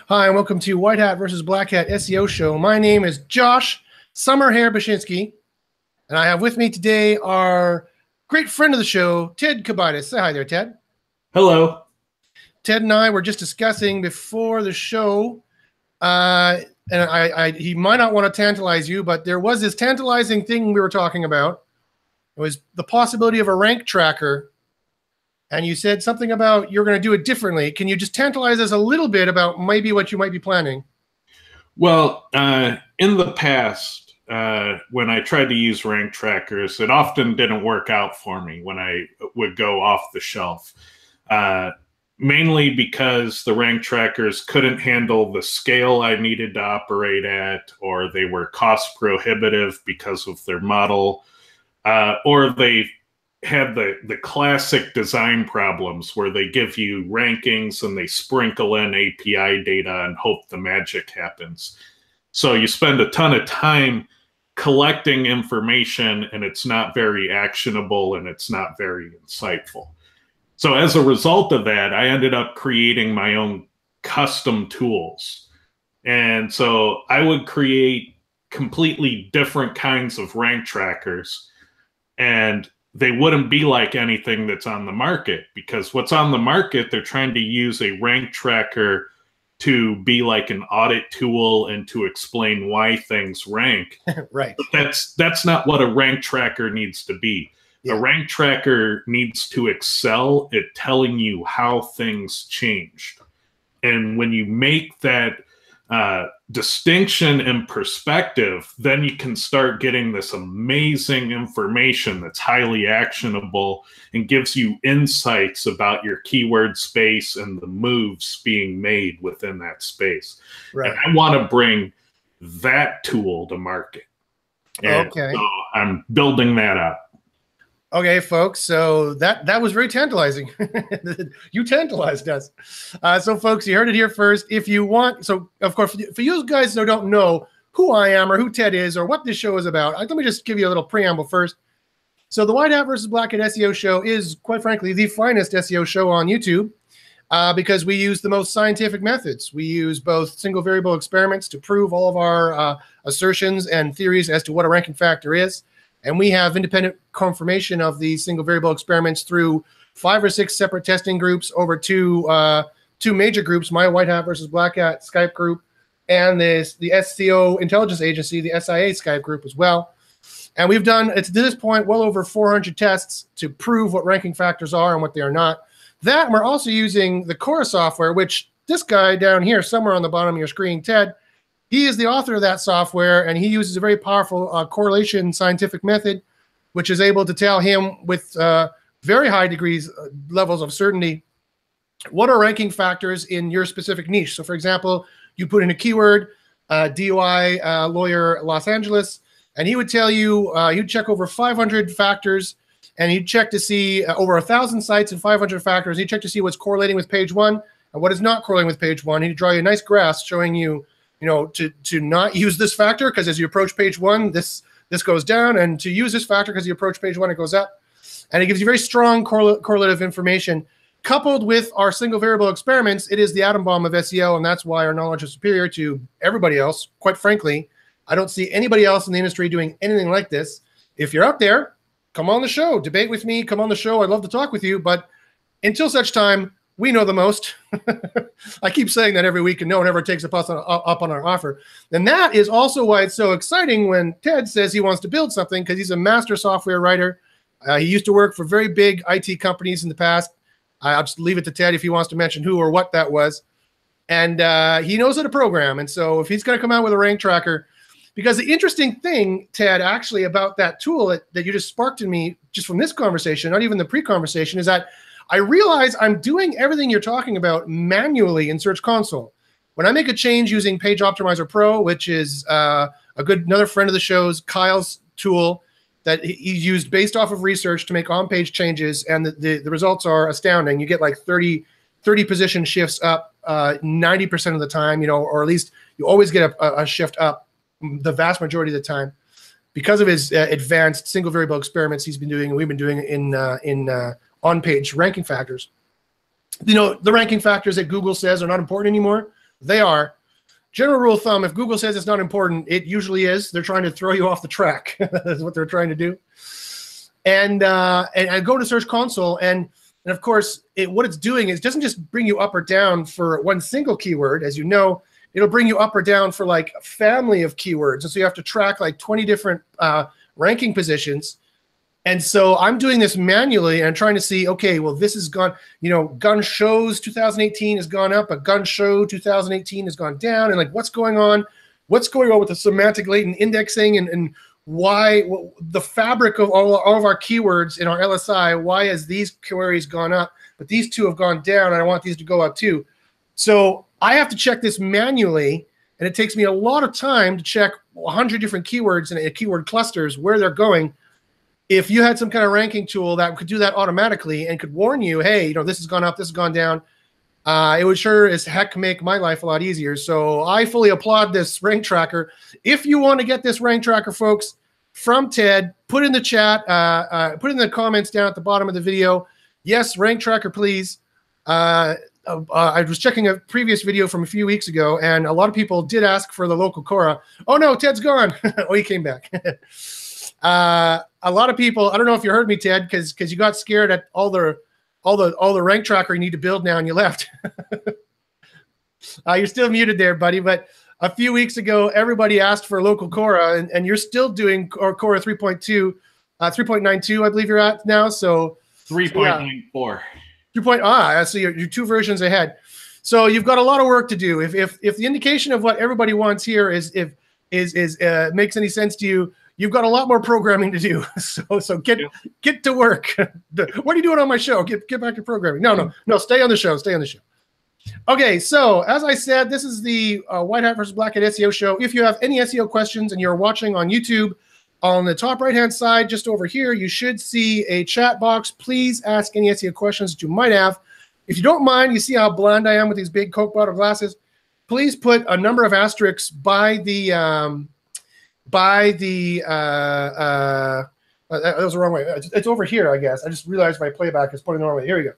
Hi, and welcome to White Hat versus Black Hat SEO Show. My name is Josh Summerhair Bashinsky, and I have with me today our great friend of the show, Ted Kabitis. Say hi there, Ted. Hello. Ted and I were just discussing before the show, and he might not want to tantalize you, but there was this tantalizing thing we were talking about. It was the possibility of a rank tracker. And you said something about you're going to do it differently. Can you just tantalize us a little bit about maybe what you might be planning? Well, in the past, when I tried to use rank trackers, it often didn't work out for me when I would go off the shelf. Mainly because the rank trackers couldn't handle the scale I needed to operate at, or they were cost prohibitive because of their model, or they had the classic design problems where they give you rankings and they sprinkle in API data and hope the magic happens. So you spend a ton of time collecting information and it's not very actionable and it's not very insightful. So as a result of that, I ended up creating my own custom tools. And so I would create completely different kinds of rank trackers, and they wouldn't be like anything that's on the market, because what's on the market, they're trying to use a rank tracker to be like an audit tool and to explain why things rank. Right. But that's not what a rank tracker needs to be. Yeah. A rank tracker needs to excel at telling you how things changed. And when you make that distinction and perspective, then you can start getting this amazing information that's highly actionable and gives you insights about your keyword space and the moves being made within that space. Right. And I want to bring that tool to market. And okay. So I'm building that up. Okay, folks, so that was very tantalizing. You tantalized us. So, folks, you heard it here first. If you want, so, of course, for you guys who don't know who I am or who Ted is or what this show is about, let me just give you a little preamble first. So the White Hat versus Black Hat SEO Show is, quite frankly, the finest SEO show on YouTube because we use the most scientific methods. We use both single variable experiments to prove all of our assertions and theories as to what a ranking factor is. And we have independent confirmation of these single variable experiments through 5 or 6 separate testing groups over two major groups, my White Hat versus Black Hat Skype group, and the SEO Intelligence Agency, the SIA Skype group as well. And we've done, to this point, well over 400 tests to prove what ranking factors are and what they are not. That, and we're also using the Cora software, which this guy down here, somewhere on the bottom of your screen, Ted, he is the author of that software, and he uses a very powerful correlation scientific method, which is able to tell him with very high levels of certainty what are ranking factors in your specific niche. So, for example, you put in a keyword, DUI lawyer Los Angeles, and he would tell you, you'd check over 500 factors, and he'd check to see over 1,000 sites and 500 factors. He'd check to see what's correlating with page 1 and what is not correlating with page 1. He'd draw you a nice graph showing you, to not use this factor because as you approach page 1, this goes down, and to use this factor because you approach page 1, it goes up. And it gives you very strong correlative information. Coupled with our single variable experiments, it is the atom bomb of SEO, and that's why our knowledge is superior to everybody else. Quite frankly, I don't see anybody else in the industry doing anything like this. If you're out there, come on the show, debate with me, come on the show. I'd love to talk with you, but until such time, we know the most. I keep saying that every week, and no one ever takes up on our offer. And that is also why it's so exciting when Ted says he wants to build something, because he's a master software writer. He used to work for very big IT companies in the past. I'll just leave it to Ted if he wants to mention who or what that was. And he knows how to program. And so if he's going to come out with a rank tracker, because the interesting thing, Ted, actually about that tool that you just sparked in me just from this conversation, not even the pre-conversation, is that I realize I'm doing everything you're talking about manually in Search Console. When I make a change using Page Optimizer Pro, which is another friend of the show's, Kyle's tool that he used based off of research to make on-page changes, and the results are astounding. You get like 30 position shifts up 90% of the time, or at least you always get a shift up the vast majority of the time because of his advanced single variable experiments he's been doing and we've been doing in on-page ranking factors. The ranking factors that Google says are not important anymore. They are. General rule of thumb, if Google says it's not important, it usually is. They're trying to throw you off the track. That's what they're trying to do. And I go to Search Console, and of course, what it's doing is it doesn't just bring you up or down for one single keyword. As you know, it'll bring you up or down for like a family of keywords. And so you have to track like 20 different ranking positions. And so I'm doing this manually and trying to see, okay, well, this has gone, gun shows 2018 has gone up, but gun show 2018 has gone down. And like, what's going on? What's going on with the semantic latent indexing and why the fabric of all of our keywords in our LSI, why has these queries gone up, but these two have gone down, and I want these to go up too. So I have to check this manually, and it takes me a lot of time to check 100 different keywords and keyword clusters, where they're going. If you had some kind of ranking tool that could do that automatically and could warn you, hey, this has gone up, this has gone down, it would sure as heck make my life a lot easier. So I fully applaud this rank tracker. If you want to get this rank tracker, folks, from Ted, put in the chat, put in the comments down at the bottom of the video. Yes, rank tracker, please. I was checking a previous video from a few weeks ago, and a lot of people did ask for the local Cora. Oh no, Ted's gone. Oh, he came back. A lot of people, I don't know if you heard me, Ted, because you got scared at all the rank tracker you need to build now, and you left. You're still muted there, buddy. But a few weeks ago, everybody asked for local Cora, and you're still doing Cora 3.2, 3.92, I believe you're at now. So 3.94. So you're 2 versions ahead. So you've got a lot of work to do. If the indication of what everybody wants here is makes any sense to you, you've got a lot more programming to do. So get to work. What are you doing on my show? Get back to programming. No, stay on the show. Stay on the show. Okay, so as I said, this is the White Hat versus Black Hat SEO show. If you have any SEO questions and you're watching on YouTube, on the top right-hand side, just over here, you should see a chat box. Please ask any SEO questions that you might have. If you don't mind, you see how blind I am with these big Coke bottle glasses. Please put a number of asterisks by the that was the wrong way. It's over here, I guess. I just realized my playback is pointing the wrong way. Here we go.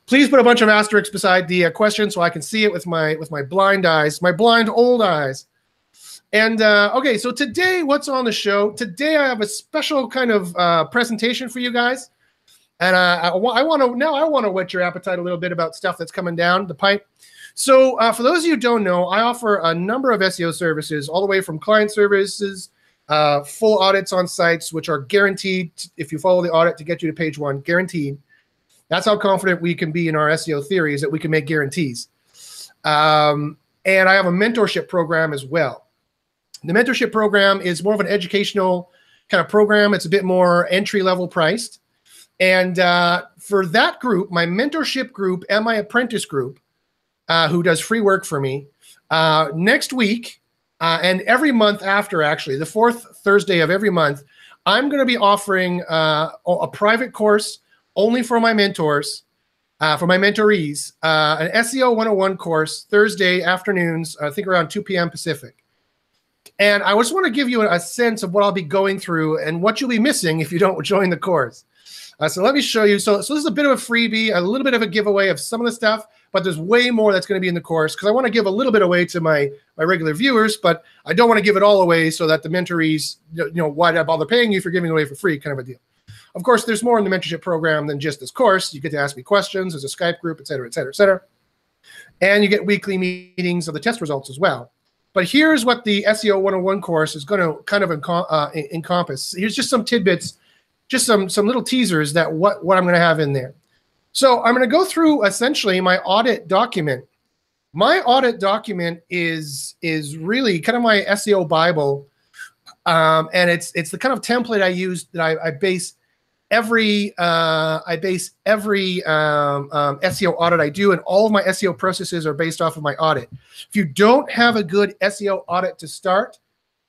Please put a bunch of asterisks beside the question so I can see it with my blind eyes, my blind old eyes. And okay, so today, what's on the show? Today, I have a special kind of presentation for you guys, and I want to whet your appetite a little bit about stuff that's coming down the pipe. So for those of you who don't know, I offer a number of SEO services, all the way from client services, full audits on sites, which are guaranteed if you follow the audit to get you to page 1, guaranteed. That's how confident we can be in our SEO theories that we can make guarantees. And I have a mentorship program as well. The mentorship program is more of an educational kind of program. It's a bit more entry-level priced. And for that group, my mentorship group and my apprentice group, who does free work for me, next week and every month after, actually, the 4th Thursday of every month, I'm going to be offering a private course only for my mentors, for my mentorees, an SEO 101 course, Thursday afternoons, I think around 2 p.m. Pacific. And I just want to give you a sense of what I'll be going through and what you'll be missing if you don't join the course. So let me show you. So this is a bit of a freebie, a little bit of a giveaway of some of the stuff, but there's way more that's going to be in the course because I want to give a little bit away to my regular viewers, but I don't want to give it all away so that the mentorees, why did I bother paying you for giving it away for free kind of a deal. Of course, there's more in the mentorship program than just this course. You get to ask me questions. There's a Skype group, et cetera, et cetera, et cetera. And you get weekly meetings of the test results as well. But here's what the SEO 101 course is going to kind of encompass. Here's just some tidbits, just some little teasers that what I'm going to have in there. So I'm going to go through essentially my audit document. My audit document is really kind of my SEO Bible, and it's the kind of template I use that I base every SEO audit I do, and all of my SEO processes are based off of my audit. If you don't have a good SEO audit to start,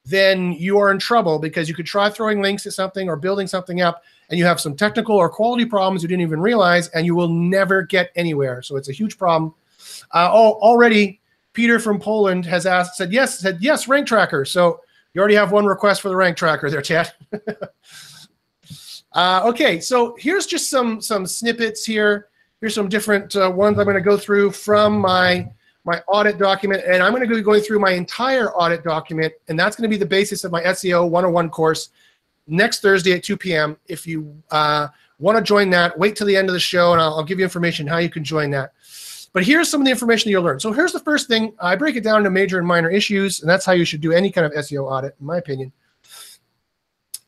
then you are in trouble because you could try throwing links at something or building something up, and you have some technical or quality problems you didn't even realize, and you will never get anywhere. So it's a huge problem. Already, Peter from Poland has said yes, rank tracker. So you already have one request for the rank tracker there, Chad. Okay, so here's just some snippets here. Here's some different ones I'm going to go through from my my audit document, and I'm going to be going through my entire audit document, and that's going to be the basis of my SEO 101 course next Thursday at 2 p.m. If you want to join that, wait till the end of the show, and I'll give you information how you can join that. But here's some of the information that you'll learn. So here's the first thing. I break it down into major and minor issues, and that's how you should do any kind of SEO audit, in my opinion.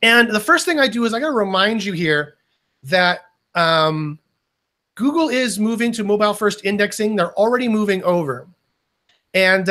And the first thing I do is I got to remind you here that Google is moving to mobile-first indexing. They're already moving over. And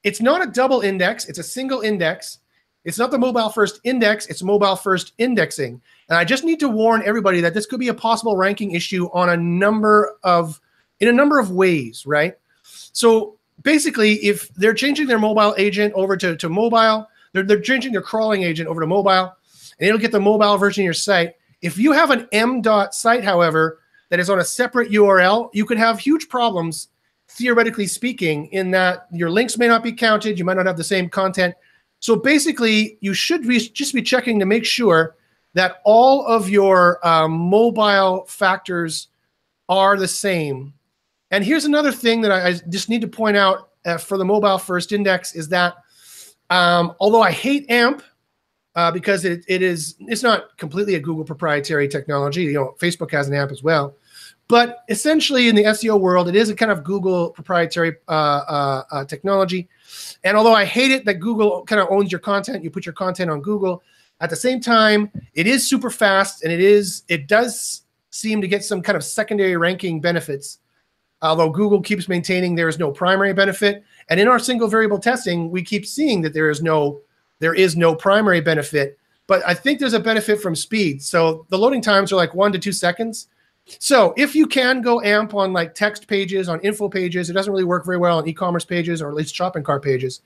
it's not a double index. It's a single index. It's not the mobile-first index. It's mobile-first indexing. And I just need to warn everybody that this could be a possible ranking issue on in a number of ways, right? So basically, if they're changing their mobile agent over to mobile, they're changing their crawling agent over to mobile, and it'll get the mobile version of your site. If you have an M.dot site, however, that is on a separate URL, you could have huge problems, theoretically speaking, in that your links may not be counted, you might not have the same content. So basically, you should just be checking to make sure that all of your mobile factors are the same. And here's another thing that I just need to point out for the mobile first index is that although I hate AMP because it's not completely a Google proprietary technology, you know, Facebook has an AMP as well, but essentially in the SEO world, it is a kind of Google proprietary technology. And although I hate it that Google kind of owns your content, you put your content on Google, at the same time, it is super fast, and it does seem to get some kind of secondary ranking benefits, although Google keeps maintaining there is no primary benefit. And in our single variable testing, we keep seeing that there is no primary benefit, but I think there's a benefit from speed. So the loading times are like 1 to 2 seconds. So if you can go AMP on like text pages, on info pages, it doesn't really work very well on e-commerce pages or at least shopping cart pages.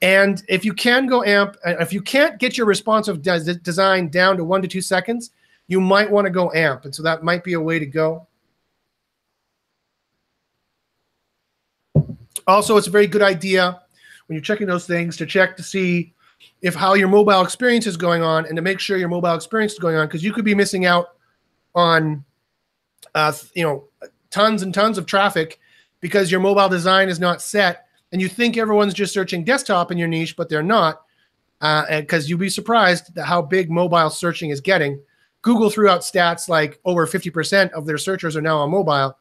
And if you can go AMP, if you can't get your responsive design down to 1 to 2 seconds, you might want to go AMP. And so that might be a way to go. Also, it's a very good idea when you're checking those things to check to see if how your mobile experience is going on and to make sure your mobile experience is going on, because you could be missing out on tons and tons of traffic because your mobile design is not set and you think everyone's just searching desktop in your niche, but they're not, because you'll be surprised at how big mobile searching is getting. Google threw out stats like over 50% of their searchers are now on mobile.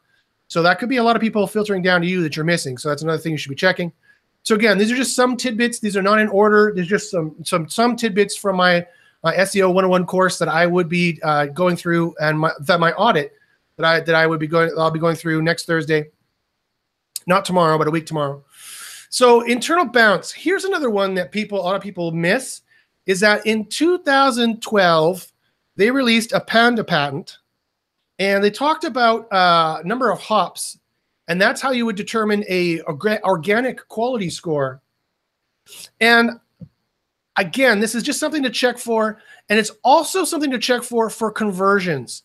So that could be a lot of people filtering down to you that you're missing. So that's another thing you should be checking. So again, these are just some tidbits. These are not in order. There's just some tidbits from my SEO 101 course that I would be going through, and my audit I'll be going through next Thursday. Not tomorrow, but a week tomorrow. So internal bounce. Here's another one that a lot of people miss, is that in 2012 they released a Panda patent, and they talked about number of hops, and that's how you would determine a organic quality score. And again, this is just something to check for, and it's also something to check for conversions.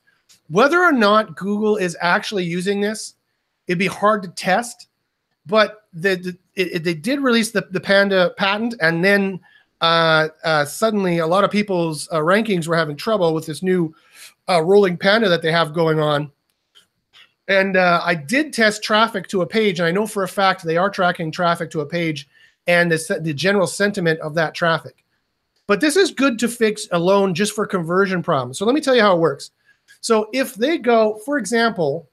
Whether or not Google is actually using this, it'd be hard to test, but they did release the Panda patent, and then suddenly a lot of people's rankings were having trouble with this new rolling Panda that they have going on. And I did test traffic to a page, and I know for a fact they are tracking traffic to a page and the general sentiment of that traffic. But this is good to fix alone just for conversion problems. So let me tell you how it works. So if they go, for example,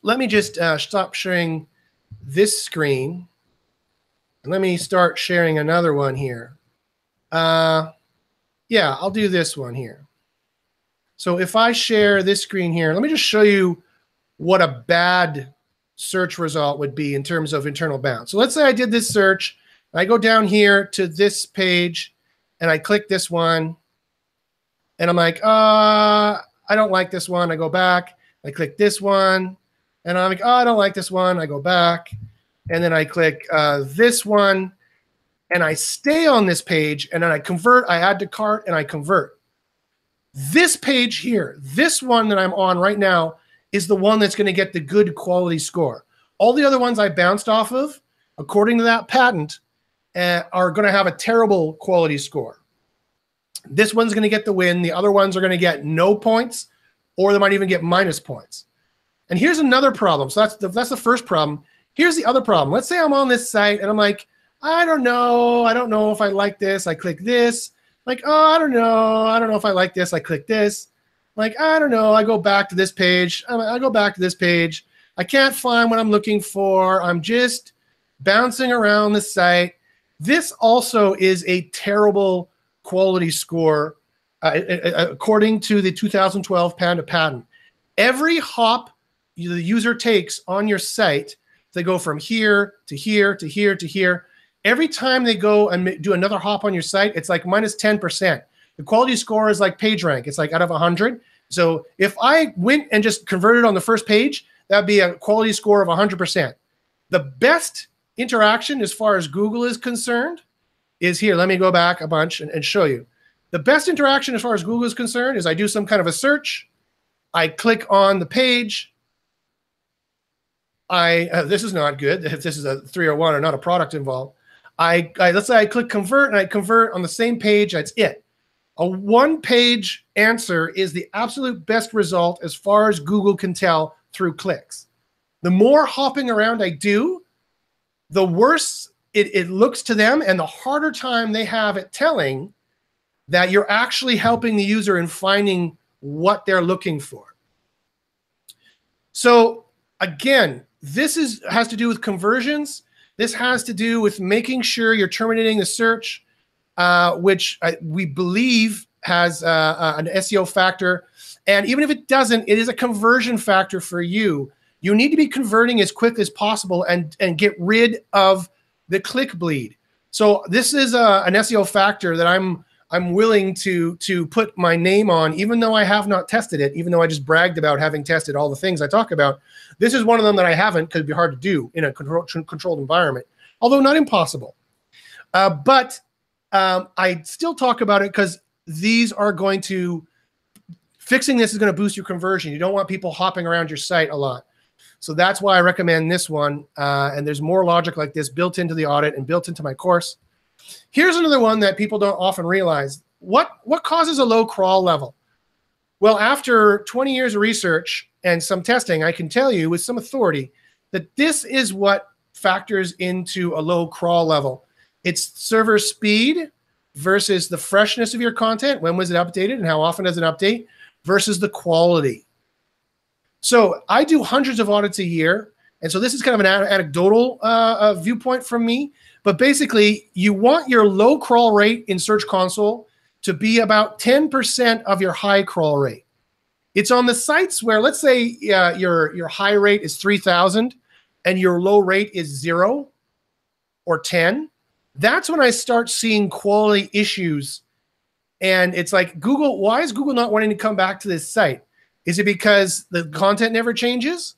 let me just stop sharing this screen. And let me start sharing another one here. Yeah, I'll do this one here. So if I share this screen here, let me just show you what a bad search result would be in terms of internal bounds. So let's say I did this search. I go down here to this page, and I click this one. And I'm like, I don't like this one. I go back. I click this one. And I'm like, oh, I don't like this one. I go back. And then I click this one. And I stay on this page. And then I convert. I add to cart, and I convert. This page here, this one that I'm on right now, is the one that's going to get the good quality score. All the other ones I bounced off of, according to that patent, are going to have a terrible quality score. This one's going to get the win. The other ones are going to get no points, or they might even get minus points. And here's another problem. So that's the first problem. Here's the other problem. Let's say I'm on this site and I'm like, I don't know if I like this. I click this. Like, oh, I don't know if I like this. I click this. Like, I don't know. I go back to this page. I go back to this page. I can't find what I'm looking for. I'm just bouncing around the site. This also is a terrible quality score, according to the 2012 Panda patent. Every hop the user takes on your site, they go from here to here to here to here. Every time they go and do another hop on your site, it's like minus 10%. The quality score is like PageRank. It's like out of 100. So if I went and just converted on the first page, that'd be a quality score of 100%. The best interaction as far as Google is concerned is here. Let me go back a bunch and show you. The best interaction as far as Google is concerned is I do some kind of a search. I click on the page. This is not good. If this is a 301 or not a product involved. Let's say I click convert and I convert on the same page. That's it. A one-page answer is the absolute best result as far as Google can tell through clicks. The more hopping around I do, the worse it looks to them and the harder time they have at telling that you're actually helping the user in finding what they're looking for. So again, this has to do with conversions. This has to do with making sure you're terminating the search, which we believe has an SEO factor. And even if it doesn't, it is a conversion factor for you. You need to be converting as quick as possible and get rid of the click bleed. So this is an SEO factor that I'm willing to put my name on, even though I have not tested it, even though I just bragged about having tested all the things I talk about. This is one of them that I haven't, because it'd be hard to do in a controlled environment, although not impossible. But I still talk about it because these are going to, fixing this is going to boost your conversion. You don't want people hopping around your site a lot. So that's why I recommend this one. And there's more logic like this built into the audit and built into my course. Here's another one that people don't often realize. What causes a low crawl level? Well, after 20 years of research and some testing, I can tell you with some authority that this is what factors into a low crawl level. It's server speed versus the freshness of your content. When was it updated and how often does it update? Versus the quality. So I do hundreds of audits a year. And so this is kind of an anecdotal viewpoint from me. But basically, you want your low crawl rate in Search Console to be about 10% of your high crawl rate. It's on the sites where, let's say your high rate is 3,000 and your low rate is 0 or 10. That's when I start seeing quality issues. And it's like, Google, why is Google not wanting to come back to this site? Is it because the content never changes?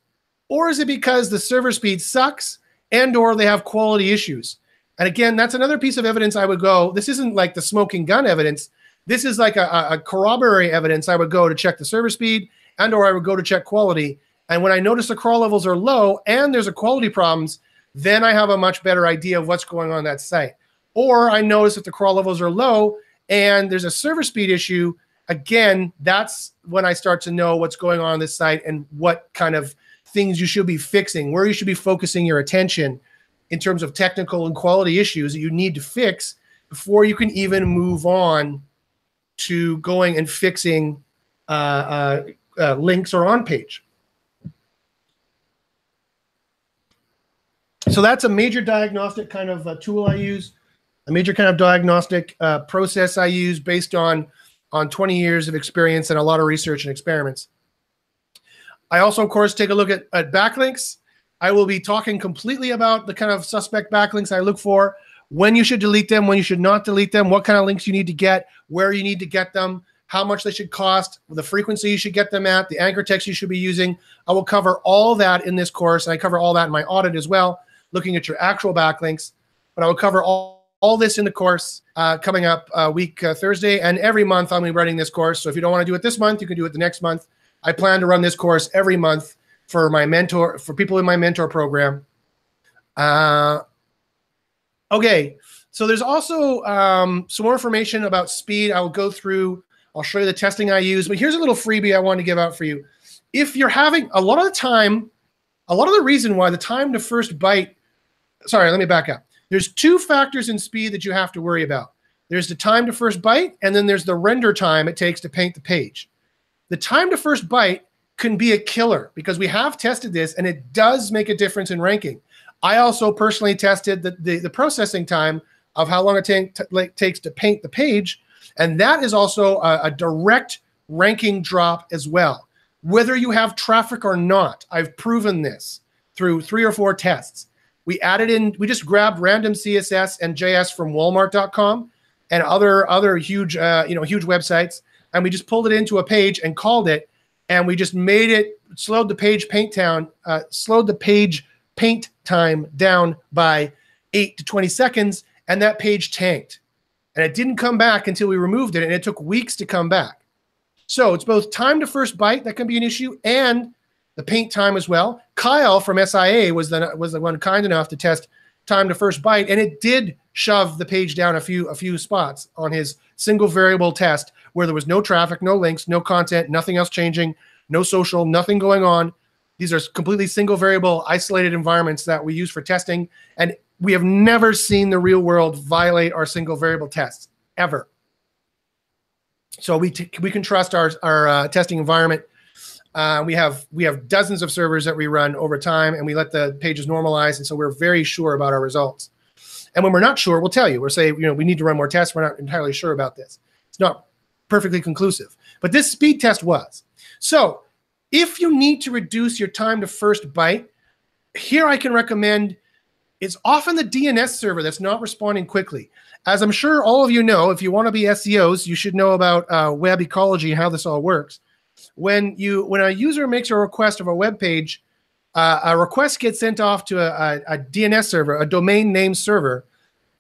Or is it because the server speed sucks and or they have quality issues? And again, that's another piece of evidence I would go, this isn't like the smoking gun evidence. This is like a corroboratory evidence. I would go to check the server speed and or I would go to check quality. And when I notice the crawl levels are low and there's a quality problems, then I have a much better idea of what's going on that site. Or I notice if the crawl levels are low and there's a server speed issue, again, that's when I start to know what's going on this site and what kind of things you should be fixing, where you should be focusing your attention in terms of technical and quality issues that you need to fix before you can even move on to going and fixing links or on page. So that's a major diagnostic kind of tool I use, a major kind of diagnostic process I use based on 20 years of experience and a lot of research and experiments. I also, of course, take a look at backlinks. I will be talking completely about the kind of suspect backlinks I look for, when you should delete them, when you should not delete them, what kind of links you need to get, where you need to get them, how much they should cost, the frequency you should get them at, the anchor text you should be using. I will cover all that in this course, and I cover all that in my audit as well, looking at your actual backlinks. But I will cover all this in the course coming up week Thursday, and every month I'll be running this course. So if you don't want to do it this month, you can do it the next month. I plan to run this course every month for people in my mentor program. Okay, so there's also some more information about speed. I will go through, I'll show you the testing I use, but here's a little freebie I want to give out for you. If you're having, a lot of the time, a lot of the reason why the time to first byte, sorry, let me back up. There's two factors in speed that you have to worry about. There's the time to first byte, and then there's the render time it takes to paint the page. The time to first byte can be a killer because we have tested this and it does make a difference in ranking. I also personally tested the processing time of how long it takes to paint the page, and that is also a direct ranking drop as well. Whether you have traffic or not, I've proven this through 3 or 4 tests. We just grabbed random CSS and JS from Walmart.com and other huge huge websites, and we just pulled it into a page and called it, and we just made it, slowed the page paint time down by 8 to 20 seconds, and that page tanked. And it didn't come back until we removed it, and it took weeks to come back. So it's both time to first byte that can be an issue, and the paint time as well. Kyle from SIA was the one kind enough to test time to first byte, and it did shove the page down a few spots on his single variable test where there was no traffic, no links, no content, nothing else changing, no social, nothing going on. These are completely single variable isolated environments that we use for testing, and we have never seen the real world violate our single variable tests ever. So we can trust our testing environment. We have dozens of servers that we run over time, and we let the pages normalize, and so we're very sure about our results. And when we're not sure, we'll tell you. We'll say, we need to run more tests. We're not entirely sure about this. It's not perfectly conclusive, but this speed test was. So if you need to reduce your time to first byte, here I can recommend, it's often the DNS server that's not responding quickly. As I'm sure all of you know, if you want to be SEOs, you should know about web ecology and how this all works. When a user makes a request of a web page, a request gets sent off to a DNS server, a domain name server,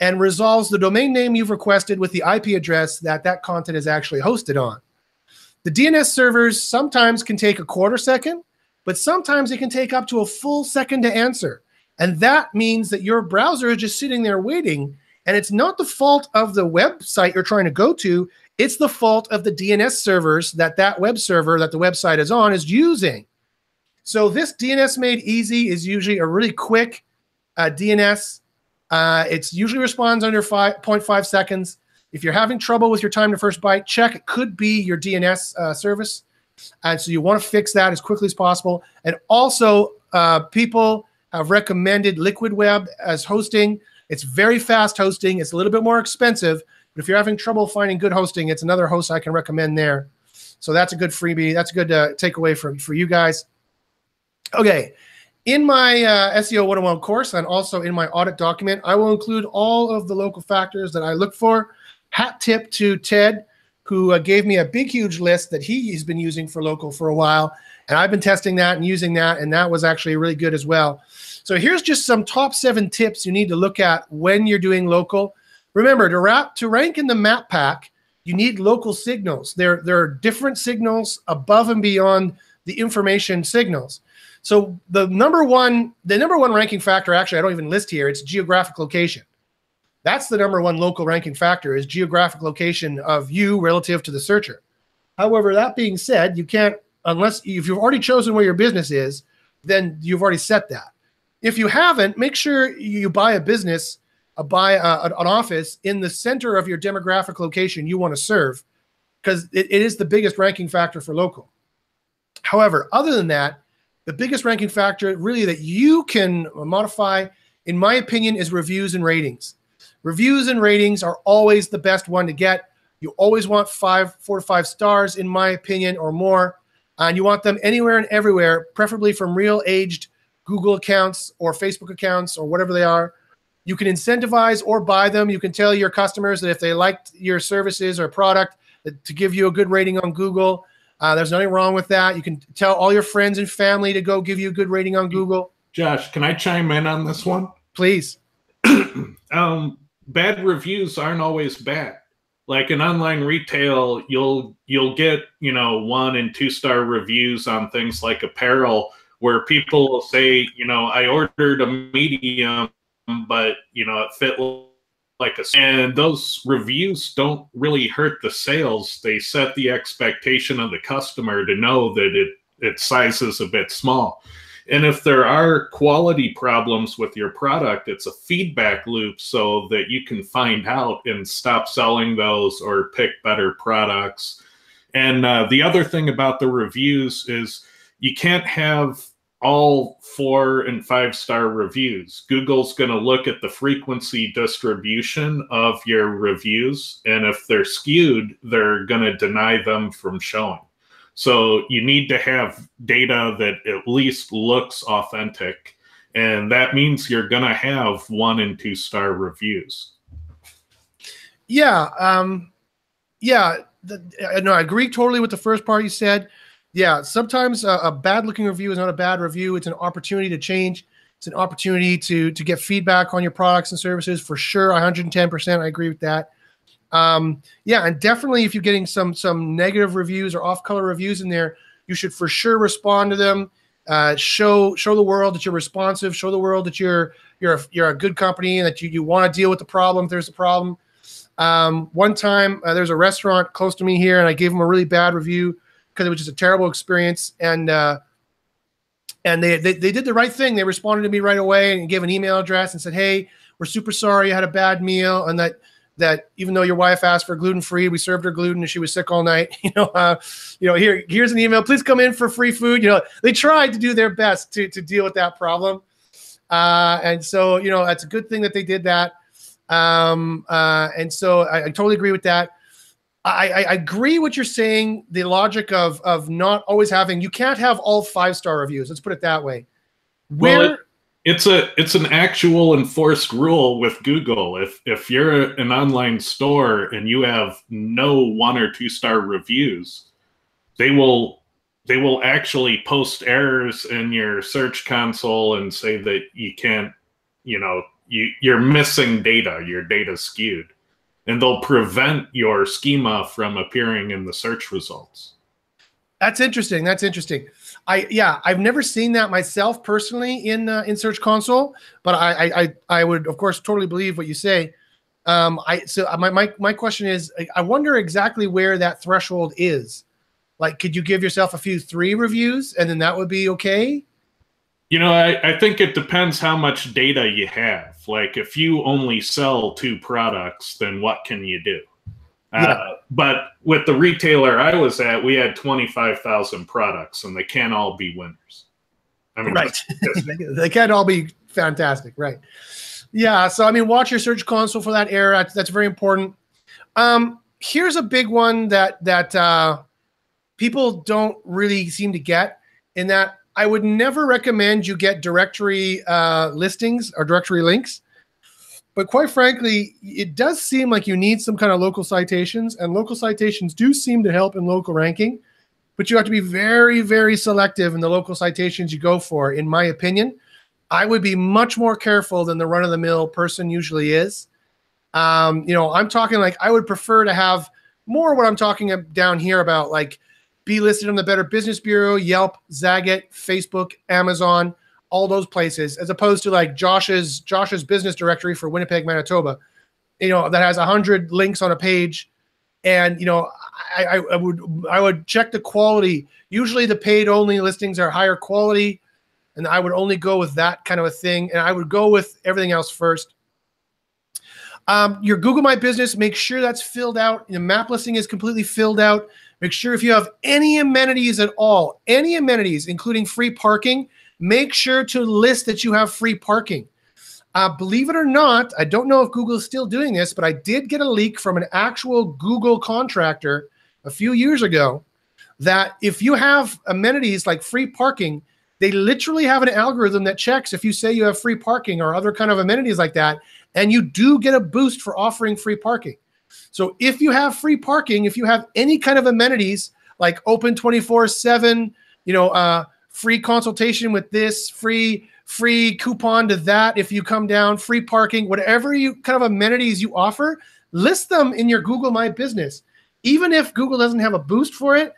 and resolves the domain name you've requested with the IP address that content is actually hosted on. The DNS servers sometimes can take a quarter second, but sometimes it can take up to a full second to answer. And that means that your browser is just sitting there waiting, and it's not the fault of the website you're trying to go to. It's the fault of the DNS servers that web server that the website is on is using. So this DNS made easy is usually a really quick DNS. It usually responds under 0.5 seconds. If you're having trouble with your time to first byte, check. It could be your DNS service. And so you want to fix that as quickly as possible. And also, people have recommended Liquid Web as hosting. It's very fast hosting. It's a little bit more expensive. But if you're having trouble finding good hosting, it's another host I can recommend there. So that's a good freebie. That's a good takeaway for you guys. Okay. In my SEO 101 course and also in my audit document, I will include all of the local factors that I look for. Hat tip to Ted, who gave me a big, huge list that he's been using for local for a while. And I've been testing that and using that, and that was actually really good as well. So here's just some top 7 tips you need to look at when you're doing local. Remember, to rank in the map pack, you need local signals. There are different signals above and beyond the information signals. So the number one ranking factor, actually, I don't even list here, it's geographic location. That's the number 1 local ranking factor, is geographic location of you relative to the searcher. However, that being said, you can't, if you've already chosen where your business is, then you've already set that. If you haven't, make sure you buy a business, an office in the center of your demographic location you want to serve, because it is the biggest ranking factor for local. However, other than that, the biggest ranking factor really that you can modify, in my opinion, is reviews and ratings. Reviews and ratings are always the best one to get. You always want 4 to 5 stars, in my opinion, or more. And you want them anywhere and everywhere, preferably from real aged Google accounts or Facebook accounts or whatever they are. You can incentivize or buy them. You can tell your customers that if they liked your services or product, to give you a good rating on Google. There's nothing wrong with that. You can tell all your friends and family to go give you a good rating on Google. Josh, can I chime in on this one? Please. Bad reviews aren't always bad. Like in online retail, you'll get 1 and 2 star reviews on things like apparel, where people will say, I ordered a medium, but it fit like a, and those reviews don't really hurt the sales. They set the expectation of the customer to know that its size is a bit small. And if there are quality problems with your product, it's a feedback loop so that you can find out and stop selling those or pick better products. And the other thing about the reviews is you can't have all 4- and 5-star reviews. Google's going to look at the frequency distribution of your reviews, and if they're skewed, they're going to deny them from showing. So you need to have data that at least looks authentic, and that means you're going to have 1- and 2-star reviews. Yeah, no, I agree totally with the first part you said. Yeah, sometimes a bad-looking review is not a bad review. It's an opportunity to change. It's an opportunity to get feedback on your products and services, for sure. 110%, I agree with that. Yeah, and definitely if you're getting some negative reviews or off-color reviews in there, you should for sure respond to them. Show the world that you're responsive. Show the world that you're a good company and that you want to deal with the problem if there's a problem. One time there's a restaurant close to me here, and I gave them a really bad review because it was just a terrible experience. And they did the right thing. They responded to me right away and gave an email address and said, "Hey, we're super sorry you had a bad meal, and that even though your wife asked for gluten-free, we served her gluten and she was sick all night. Here's an email. Please come in for free food." They tried to do their best to deal with that problem. And so, that's a good thing that they did that. And so I totally agree with that. I agree what you're saying. The logic of not always having, you can't have all 5-star reviews. Let's put it that way. It's an actual enforced rule with Google. If you're an online store and you have no 1- or 2-star reviews, they will actually post errors in your search console and say that you can't, you're missing data, your data's skewed, and they'll prevent your schema from appearing in the search results. That's interesting. That's interesting. I've never seen that myself personally in Search Console, but I would of course totally believe what you say. My question is, I wonder exactly where that threshold is. Like, could you give yourself a few 3 reviews and then that would be okay? I think it depends how much data you have. Like, if you only sell 2 products, then what can you do? But with the retailer I was at, we had 25,000 products, and they can't all be winners. I mean, right. They can't all be fantastic, right? Yeah. So, watch your Search Console for that error. That's very important. Here's a big one that people don't really seem to get, in that I would never recommend you get directory listings or directory links. But quite frankly, it does seem like you need some kind of local citations, and local citations do seem to help in local ranking. But you have to be very, very selective in the local citations you go for, in my opinion. I would be much more careful than the run-of-the-mill person usually is. I'm talking like I would prefer to have more what I'm talking down here about, like be listed on the Better Business Bureau, Yelp, Zagat, Facebook, Amazon, all those places, as opposed to like Josh's business directory for Winnipeg, Manitoba, that has 100 links on a page. And, I would check the quality. Usually the paid only listings are higher quality, and I would only go with that kind of a thing. And I would go with everything else first. Your Google My Business, make sure that's filled out. The map listing is completely filled out. Make sure if you have any amenities at all, any amenities, including free parking, make sure to list that you have free parking. Believe it or not, I don't know if Google is still doing this, but I did get a leak from an actual Google contractor a few years ago that if you have amenities like free parking, they literally have an algorithm that checks if you say you have free parking or other kind of amenities like that, and you do get a boost for offering free parking. So if you have free parking, if you have any kind of amenities like open 24/7, free consultation with this, free coupon to that, if you come down, free parking, whatever you kind of amenities you offer, list them in your Google My Business. Even if Google doesn't have a boost for it,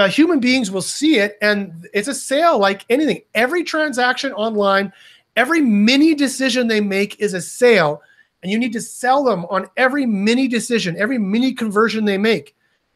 human beings will see it, and it's a sale like anything. Every transaction online, every mini decision they make is a sale, and you need to sell them on every mini decision, every mini conversion they make.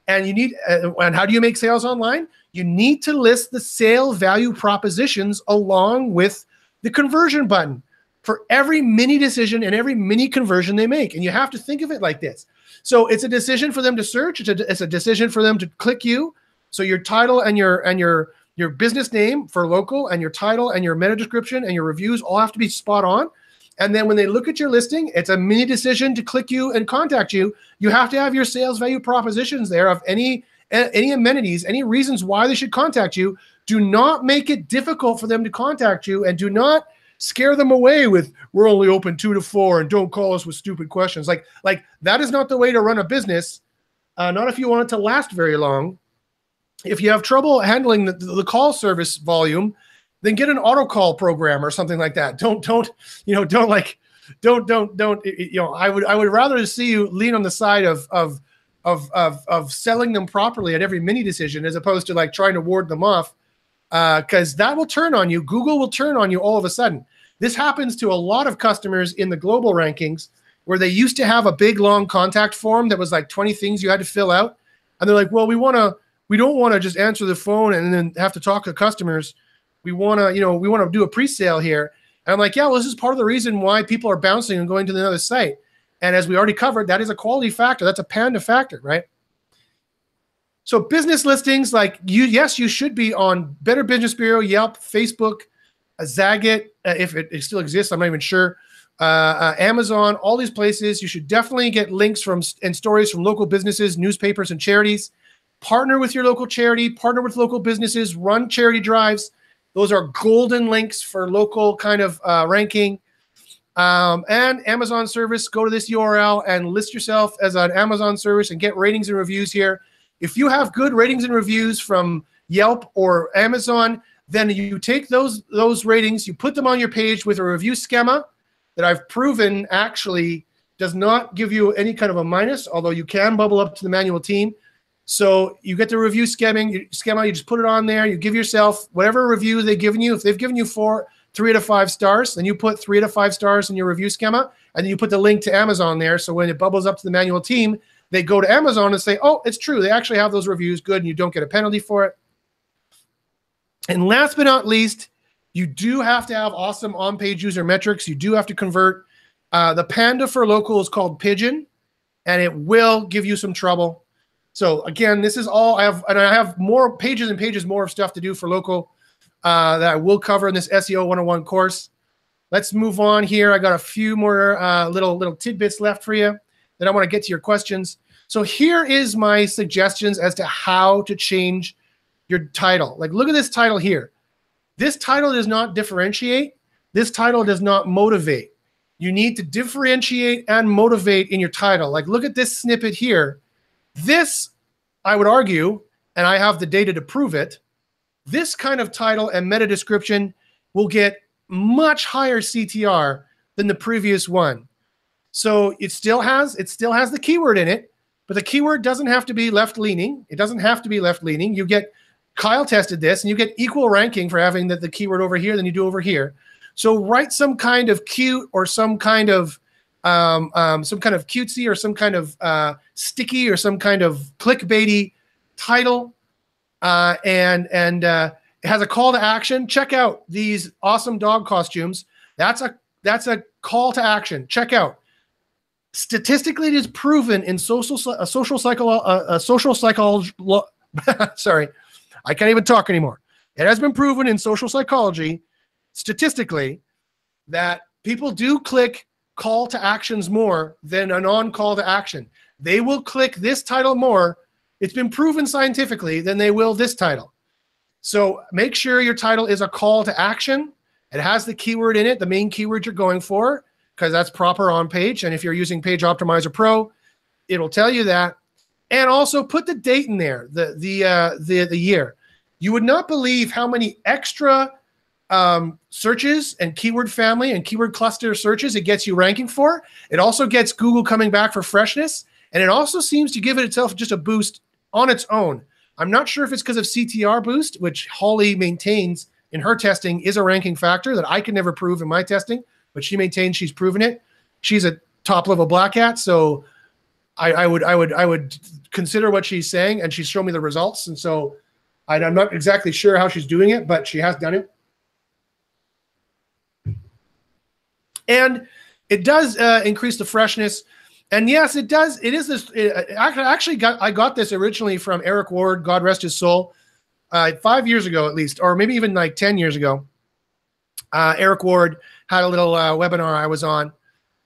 And you need, and how do you make sales online? you need to list the sale value propositions along with the conversion button for every mini decision and every mini conversion they make. And you have to think of it like this. So it's a decision for them to search. It's a decision for them to click you. So your title and your business name for local, and your title and your meta description and your reviews all have to be spot on. And then when they look at your listing, it's a mini decision to click you and contact you. You have to have your sales value propositions there of any amenities, any reasons why they should contact you. Do not make it difficult for them to contact you, and do not scare them away with, we're only open 2 to 4 and don't call us with stupid questions. Like that is not the way to run a business. Not if you want it to last very long. If you have trouble handling the call service volume, then get an auto call program or something like that. I would rather see you lean on the side of selling them properly at every mini decision, as opposed to like trying to ward them off, because that will turn on you. Google will turn on you all of a sudden. This happens to a lot of customers in the global rankings, where they used to have a big long contact form that was like 20 things you had to fill out, and they're like, well, we don't want to just answer the phone and then have to talk to customers. We want to do a pre-sale here. And I'm like, yeah, well, this is part of the reason why people are bouncing and going to another site. And as we already covered, that is a quality factor. That's a Panda factor, right? So business listings, like you should be on Better Business Bureau, Yelp, Facebook, Zagat, if it still exists, I'm not even sure. Amazon, all these places. You should definitely get links and stories from local businesses, newspapers, and charities. Partner with your local charity, partner with local businesses, run charity drives. Those are golden links for local kind of ranking. And Amazon service, go to this URL and list yourself as an Amazon service and get ratings and reviews here. If you have good ratings and reviews from Yelp or Amazon, then you take those ratings, you put them on your page with a review schema that I've proven actually does not give you any kind of a minus, although you can bubble up to the manual team. So you get the review schema, you just put it on there, you give yourself whatever review they've given you. If they've given you 3 out of 5 stars, then you put 3 out of 5 stars in your review schema, and then you put the link to Amazon there. So when it bubbles up to the manual team, they go to Amazon and say, oh, it's true, they actually have those reviews, good, and you don't get a penalty for it. And last but not least, you do have to have awesome on-page user metrics. You do have to convert. The Panda for local is called Pigeon, and it will give you some trouble. So again, this is all I have more pages and pages more of stuff to do for local that I will cover in this SEO 101 course. Let's move on here. I got a few more little tidbits left for you. Then I want to get to your questions. So here is my suggestions as to how to change your title. Like, look at this title here. This title does not differentiate. This title does not motivate. You need to differentiate and motivate in your title. Like, look at this snippet here. This, I would argue, and I have the data to prove it, this kind of title and meta description will get much higher CTR than the previous one. So it still has the keyword in it, but the keyword doesn't have to be left-leaning. It doesn't have to be left-leaning. You get, Kyle tested this, and you get equal ranking for having the keyword over here than you do over here. So write some kind of cute or some kind of cutesy or some kind of sticky or some kind of clickbaity title, and it has a call to action. Check out these awesome dog costumes. That's a call to action. Check out. Statistically, it is proven in social psychology. Sorry, I can't even talk anymore. It has been proven in social psychology, statistically, that people do click call to actions more than a non-call to action. They will click this title more. It's been proven scientifically than they will this title. So make sure your title is a call to action. It has the keyword in it, the main keyword you're going for, because that's proper on page. And if you're using Page Optimizer Pro, it'll tell you that. And also put the date in there, the year. You would not believe how many extra searches and keyword family and keyword cluster searches it gets you ranking for. It also gets Google coming back for freshness. And it also seems to give it itself just a boost on its own. I'm not sure if it's because of CTR boost, which Holly maintains in her testing is a ranking factor that I can never prove in my testing, but she maintains she's proven it. She's a top level black hat, so I would consider what she's saying, and she's shown me the results. And so I'm not exactly sure how she's doing it, but she has done it. And it does increase the freshness. And yes, it does. It is this. I got this originally from Eric Ward, God rest his soul, 5 years ago at least, or maybe even like 10 years ago. Eric Ward had a little webinar I was on,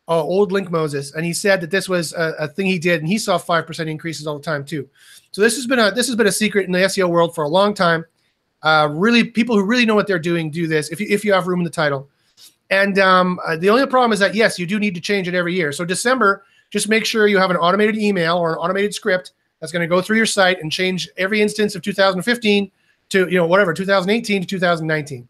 Old Link Moses, and he said that this was a thing he did, and he saw 5% increases all the time too. So this has been a secret in the SEO world for a long time. Really, people who really know what they're doing do this. If you have room in the title, and the only problem is that yes, you do need to change it every year. So December, just make sure you have an automated email or an automated script that's going to go through your site and change every instance of 2015 to 2018 to 2019.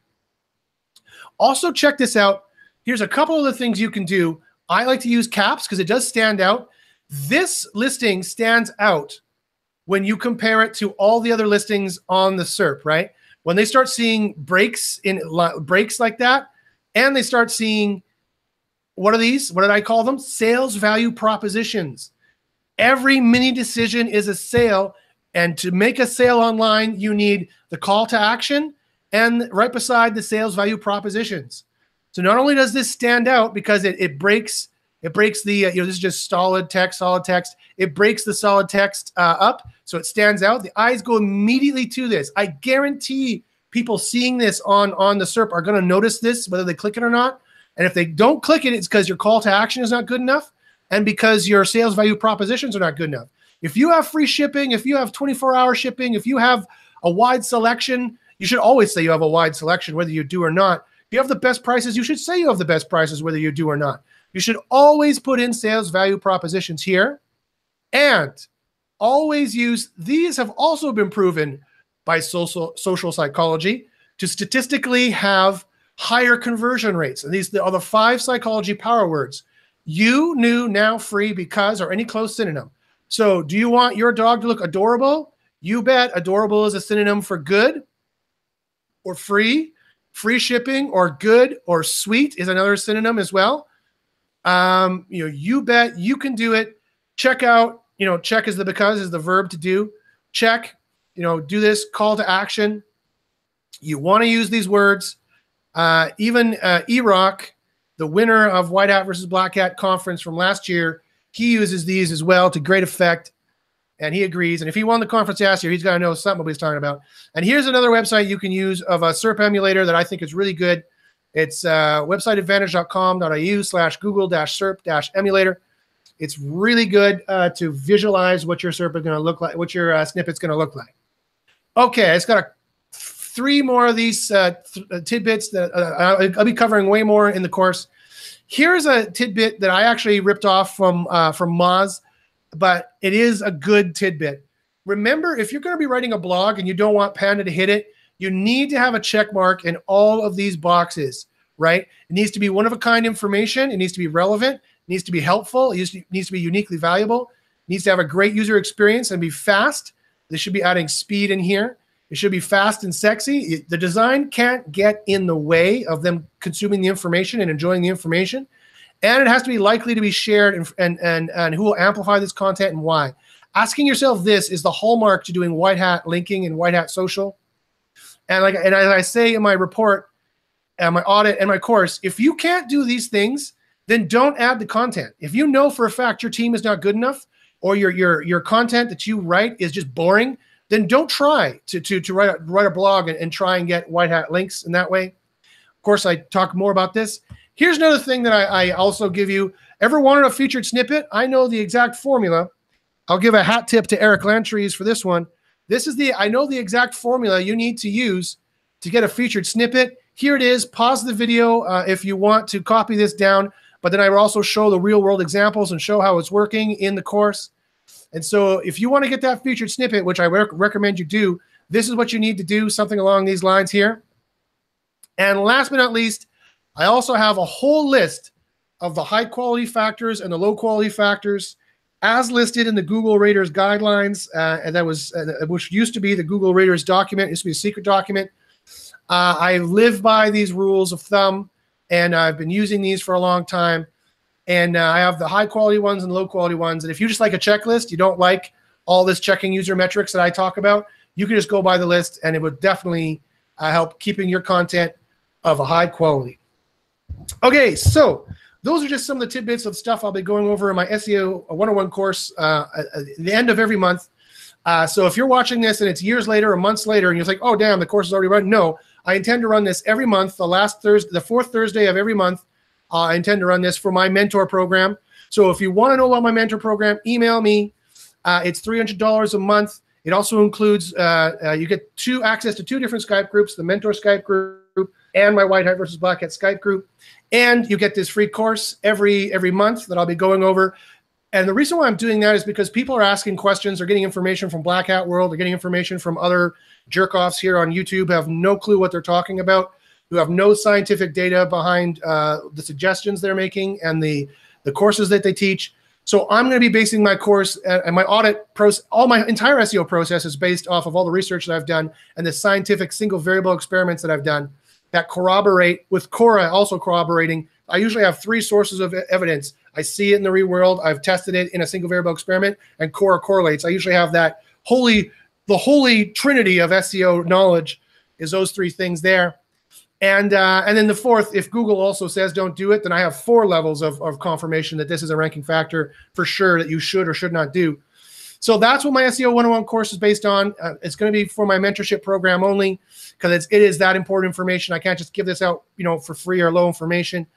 Also, check this out. Here's a couple of the things you can do. I like to use caps because it does stand out. This listing stands out when you compare it to all the other listings on the SERP, right? When they start seeing breaks like that, and they start seeing, what are these? What did I call them? Sales value propositions. Every mini decision is a sale, and to make a sale online, you need the call to action and right beside the sales value propositions. So not only does this stand out because it breaks the, this is just solid text. It breaks the solid text up, so it stands out. The eyes go immediately to this. I guarantee people seeing this on the SERP are going to notice this, whether they click it or not. And if they don't click it, it's because your call to action is not good enough and because your sales value propositions are not good enough. If you have free shipping, if you have 24-hour shipping, if you have a wide selection, you should always say you have a wide selection, whether you do or not. If you have the best prices, you should say you have the best prices, whether you do or not. You should always put in sales value propositions here, and always use, these have also been proven by social psychology to statistically have higher conversion rates. And these are the 5 psychology power words. You, new, now, free, because, or any close synonym. So do you want your dog to look adorable? You bet adorable is a synonym for good or free. Free shipping or good or sweet is another synonym as well. You bet you can do it. Check out, check is the verb to do. Check, do this call to action. You want to use these words. Even E-Rock, the winner of White Hat versus Black Hat conference from last year, he uses these as well to great effect, and he agrees. And if he won the conference last year, he's got to know something what he's talking about. And here's another website you can use of a SERP emulator that I think is really good. It's websiteadvantage.com.au/google-serp-emulator. It's really good to visualize what your SERP is going to look like, what your snippet's going to look like. Okay, it's got 3 more of these tidbits that I'll be covering way more in the course. Here's a tidbit that I actually ripped off from Moz, but it is a good tidbit. Remember, if you're going to be writing a blog and you don't want Panda to hit it, you need to have a check mark in all of these boxes, right? It needs to be one-of-a-kind information. It needs to be relevant. It needs to be helpful. It needs to be uniquely valuable. It needs to have a great user experience and be fast. They should be adding speed in here. It should be fast and sexy. The design can't get in the way of them consuming the information and enjoying the information. And it has to be likely to be shared and who will amplify this content and why. Asking yourself this is the hallmark to doing white hat linking and white hat social. And as I say in my report, and my audit and my course, if you can't do these things, then don't add the content. If you know for a fact your team is not good enough or your content that you write is just boring, then don't try to write a blog and try and get white hat links in that way. Of course, I talk more about this. Here's another thing that I also give you. Ever wanted a featured snippet? I know the exact formula. I'll give a hat tip to Eric Lantries for this one. I know the exact formula you need to use to get a featured snippet. Here it is. Pause the video if you want to copy this down, but then I will also show the real world examples and show how it's working in the course. And so if you want to get that featured snippet, which I recommend you do, this is what you need to do, something along these lines here. And last but not least, I also have a whole list of the high quality factors and the low quality factors as listed in the Google Raters guidelines, and that was which used to be the Google Raters document. It used to be a secret document. I live by these rules of thumb, and I've been using these for a long time. And I have the high quality ones and low quality ones. And if you just like a checklist, you don't like all this checking user metrics that I talk about, you can just go by the list, and it would definitely help keeping your content of a high quality. Okay, so those are just some of the tidbits of stuff I'll be going over in my SEO 101 course at the end of every month. So if you're watching this and it's years later or months later and you're like, oh, damn, the course is already run. No, I intend to run this every month, the fourth Thursday of every month. I intend to run this for my mentor program. So if you want to know about my mentor program, email me. It's $300 a month. It also includes, you get access to 2 different Skype groups, the Mentor Skype group and my White Hat versus Black Hat Skype group. And you get this free course every month that I'll be going over. And the reason why I'm doing that is because people are asking questions. They're getting information from Black Hat World. They're getting information from other jerk-offs here on YouTube who have no clue what they're talking about, who have no scientific data behind the suggestions they're making and the courses that they teach. So I'm going to be basing my course and my audit process, all my entire SEO process is based off of all the research that I've done and the scientific single variable experiments that I've done that corroborate, with Cora also corroborating. I usually have 3 sources of evidence. I see it in the real world. I've tested it in a single variable experiment, and Cora correlates. I usually have the holy trinity of SEO knowledge is those 3 things there. And then the fourth, if Google also says don't do it, then I have 4 levels of confirmation that this is a ranking factor for sure that you should or should not do. So that's what my SEO 101 course is based on. It's going to be for my mentorship program only because it is that important information. I can't just give this out, for free or low information.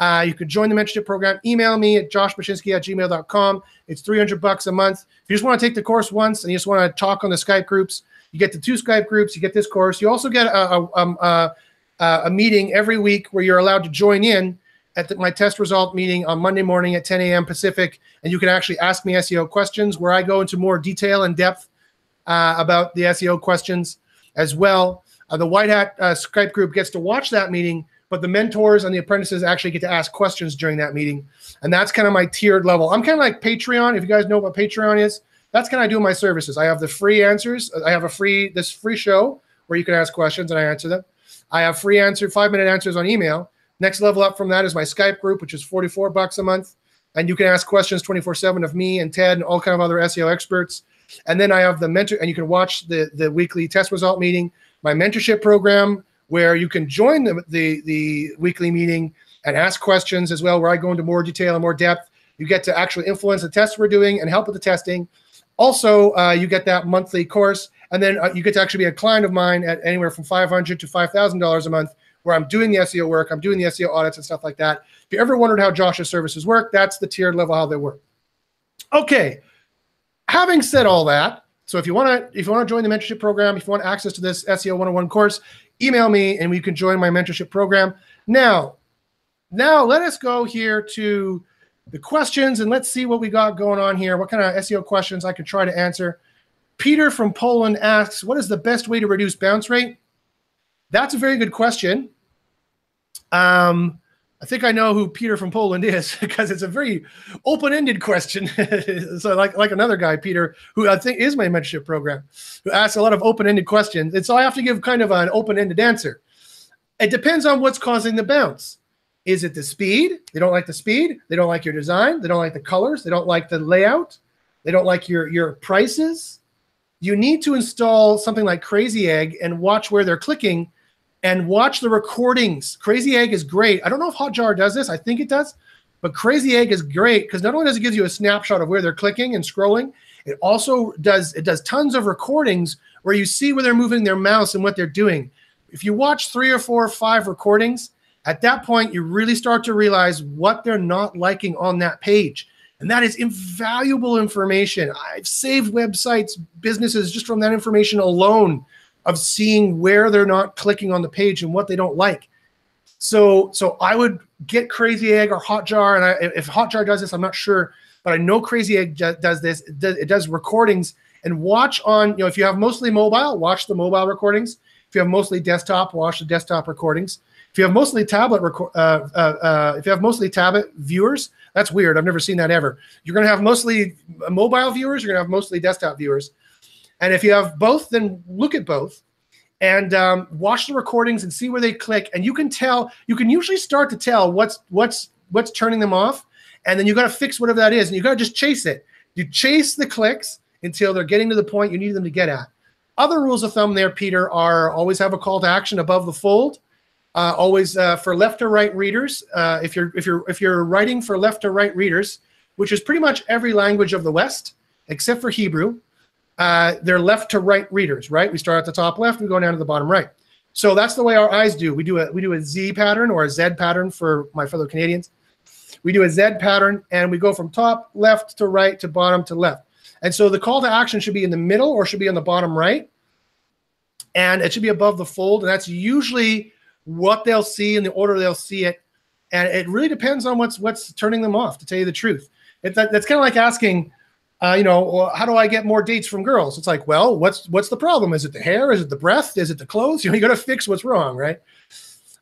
You could join the mentorship program. Email me at joshbachynski@gmail.com. It's $300 a month. If you just want to take the course once and you just want to talk on the Skype groups, you get the 2 Skype groups. You get this course. You also get a meeting every week where you're allowed to join in at my test result meeting on Monday morning at 10 a.m. Pacific, and you can actually ask me SEO questions where I go into more detail and depth about the SEO questions as well. The White Hat Skype group gets to watch that meeting, but the mentors and the apprentices actually get to ask questions during that meeting, and that's kind of my tiered level. I'm kind of like Patreon. If you guys know what Patreon is, that's kind of do my services. I have the free answers. I have this free show where you can ask questions and I answer them. I have free 5-minute answers on email. Next level up from that is my Skype group, which is $44 a month. And you can ask questions 24/7 of me and Ted and all kind of other SEO experts. And then I have the mentor, and you can watch the weekly test result meeting, my mentorship program, where you can join the weekly meeting and ask questions as well, where I go into more detail and more depth. You get to actually influence the tests we're doing and help with the testing. Also, you get that monthly course. And then you get to actually be a client of mine at anywhere from $500 to $5,000 a month, where I'm doing the SEO work, I'm doing the SEO audits and stuff like that. If you ever wondered how Josh's services work, that's the tiered level how they work. Okay, having said all that, so if you want to join the mentorship program, if you want access to this SEO 101 course, email me and you can join my mentorship program. Now let us go here to the questions and let's see what we got going on here. What kind of SEO questions I can try to answer. Peter from Poland asks, what is the best way to reduce bounce rate? That's a very good question. I think I know who Peter from Poland is because it's a very open-ended question. So like another guy, Peter, who I think is my mentorship program, who asks a lot of open-ended questions. And so I have to give kind of an open-ended answer. It depends on what's causing the bounce. Is it the speed? They don't like the speed. They don't like your design. They don't like the colors. They don't like the layout. They don't like your prices. You need to install something like Crazy Egg and watch where they're clicking and watch the recordings. Crazy Egg is great. I don't know if Hotjar does this. I think it does. But Crazy Egg is great because not only does it give you a snapshot of where they're clicking and scrolling, it also does tons of recordings where you see where they're moving their mouse and what they're doing. If you watch 3 or 4 or 5 recordings, at that point, you really start to realize what they're not liking on that page. And that is invaluable information. I've saved websites, businesses just from that information alone of seeing where they're not clicking on the page and what they don't like. So I would get Crazy Egg or Hotjar, and if Hotjar does this, I'm not sure, but I know Crazy Egg does this. It does recordings, and watch on, if you have mostly mobile, watch the mobile recordings. If you have mostly desktop, watch the desktop recordings. If you have mostly tablet viewers, that's weird. I've never seen that ever. You're going to have mostly mobile viewers. You're going to have mostly desktop viewers. And if you have both, then look at both and watch the recordings and see where they click. And you can tell. You can usually start to tell what's turning them off. And then you got to fix whatever that is. And you got to just chase it. You chase the clicks until they're getting to the point you need them to get at. Other rules of thumb there, Peter, are always have a call to action above the fold. Always for left to right readers. If you're writing for left to right readers, which is pretty much every language of the West except for Hebrew, they're left to right readers, right? We start at the top left, we go down to the bottom right. So that's the way our eyes do. We do a Z pattern or a Z pattern for my fellow Canadians. We do a Z pattern, and we go from top left to right to bottom to left. And so the call to action should be in the middle or should be on the bottom right, and it should be above the fold. And that's usually what they'll see in the order they'll see it. And it really depends on what's turning them off, to tell you the truth. That's kind of like asking, well, how do I get more dates from girls? It's like, well, what's the problem? Is it the hair? Is it the breath? Is it the clothes? You got to fix what's wrong, right?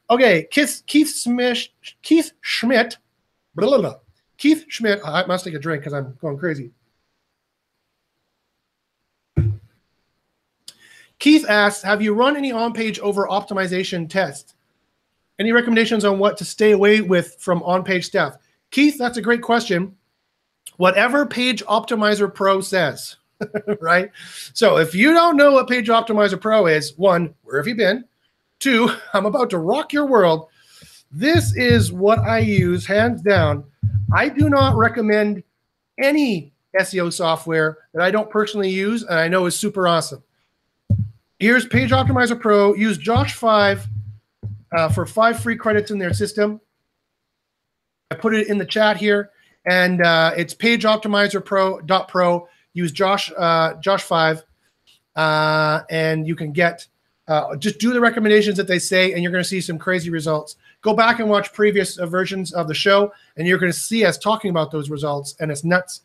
Okay, Keith Schmidt. Blah, blah, blah. Keith Schmidt. I must take a drink because I'm going crazy. Keith asks, have you run any on-page over optimization tests? Any recommendations on what to stay away with from on-page stuff? Keith, that's a great question. Whatever Page Optimizer Pro says, right? So if you don't know what Page Optimizer Pro is, one, where have you been? Two, I'm about to rock your world. This is what I use, hands down. I do not recommend any SEO software that I don't personally use and I know is super awesome. Here's Page Optimizer Pro. Use Josh 5 for 5 free credits in their system. I put it in the chat here, and it's pageoptimizerpro.pro. Use Josh 5, and you can get just do the recommendations that they say, and you're going to see some crazy results. Go back and watch previous versions of the show, and you're going to see us talking about those results, and it's nuts.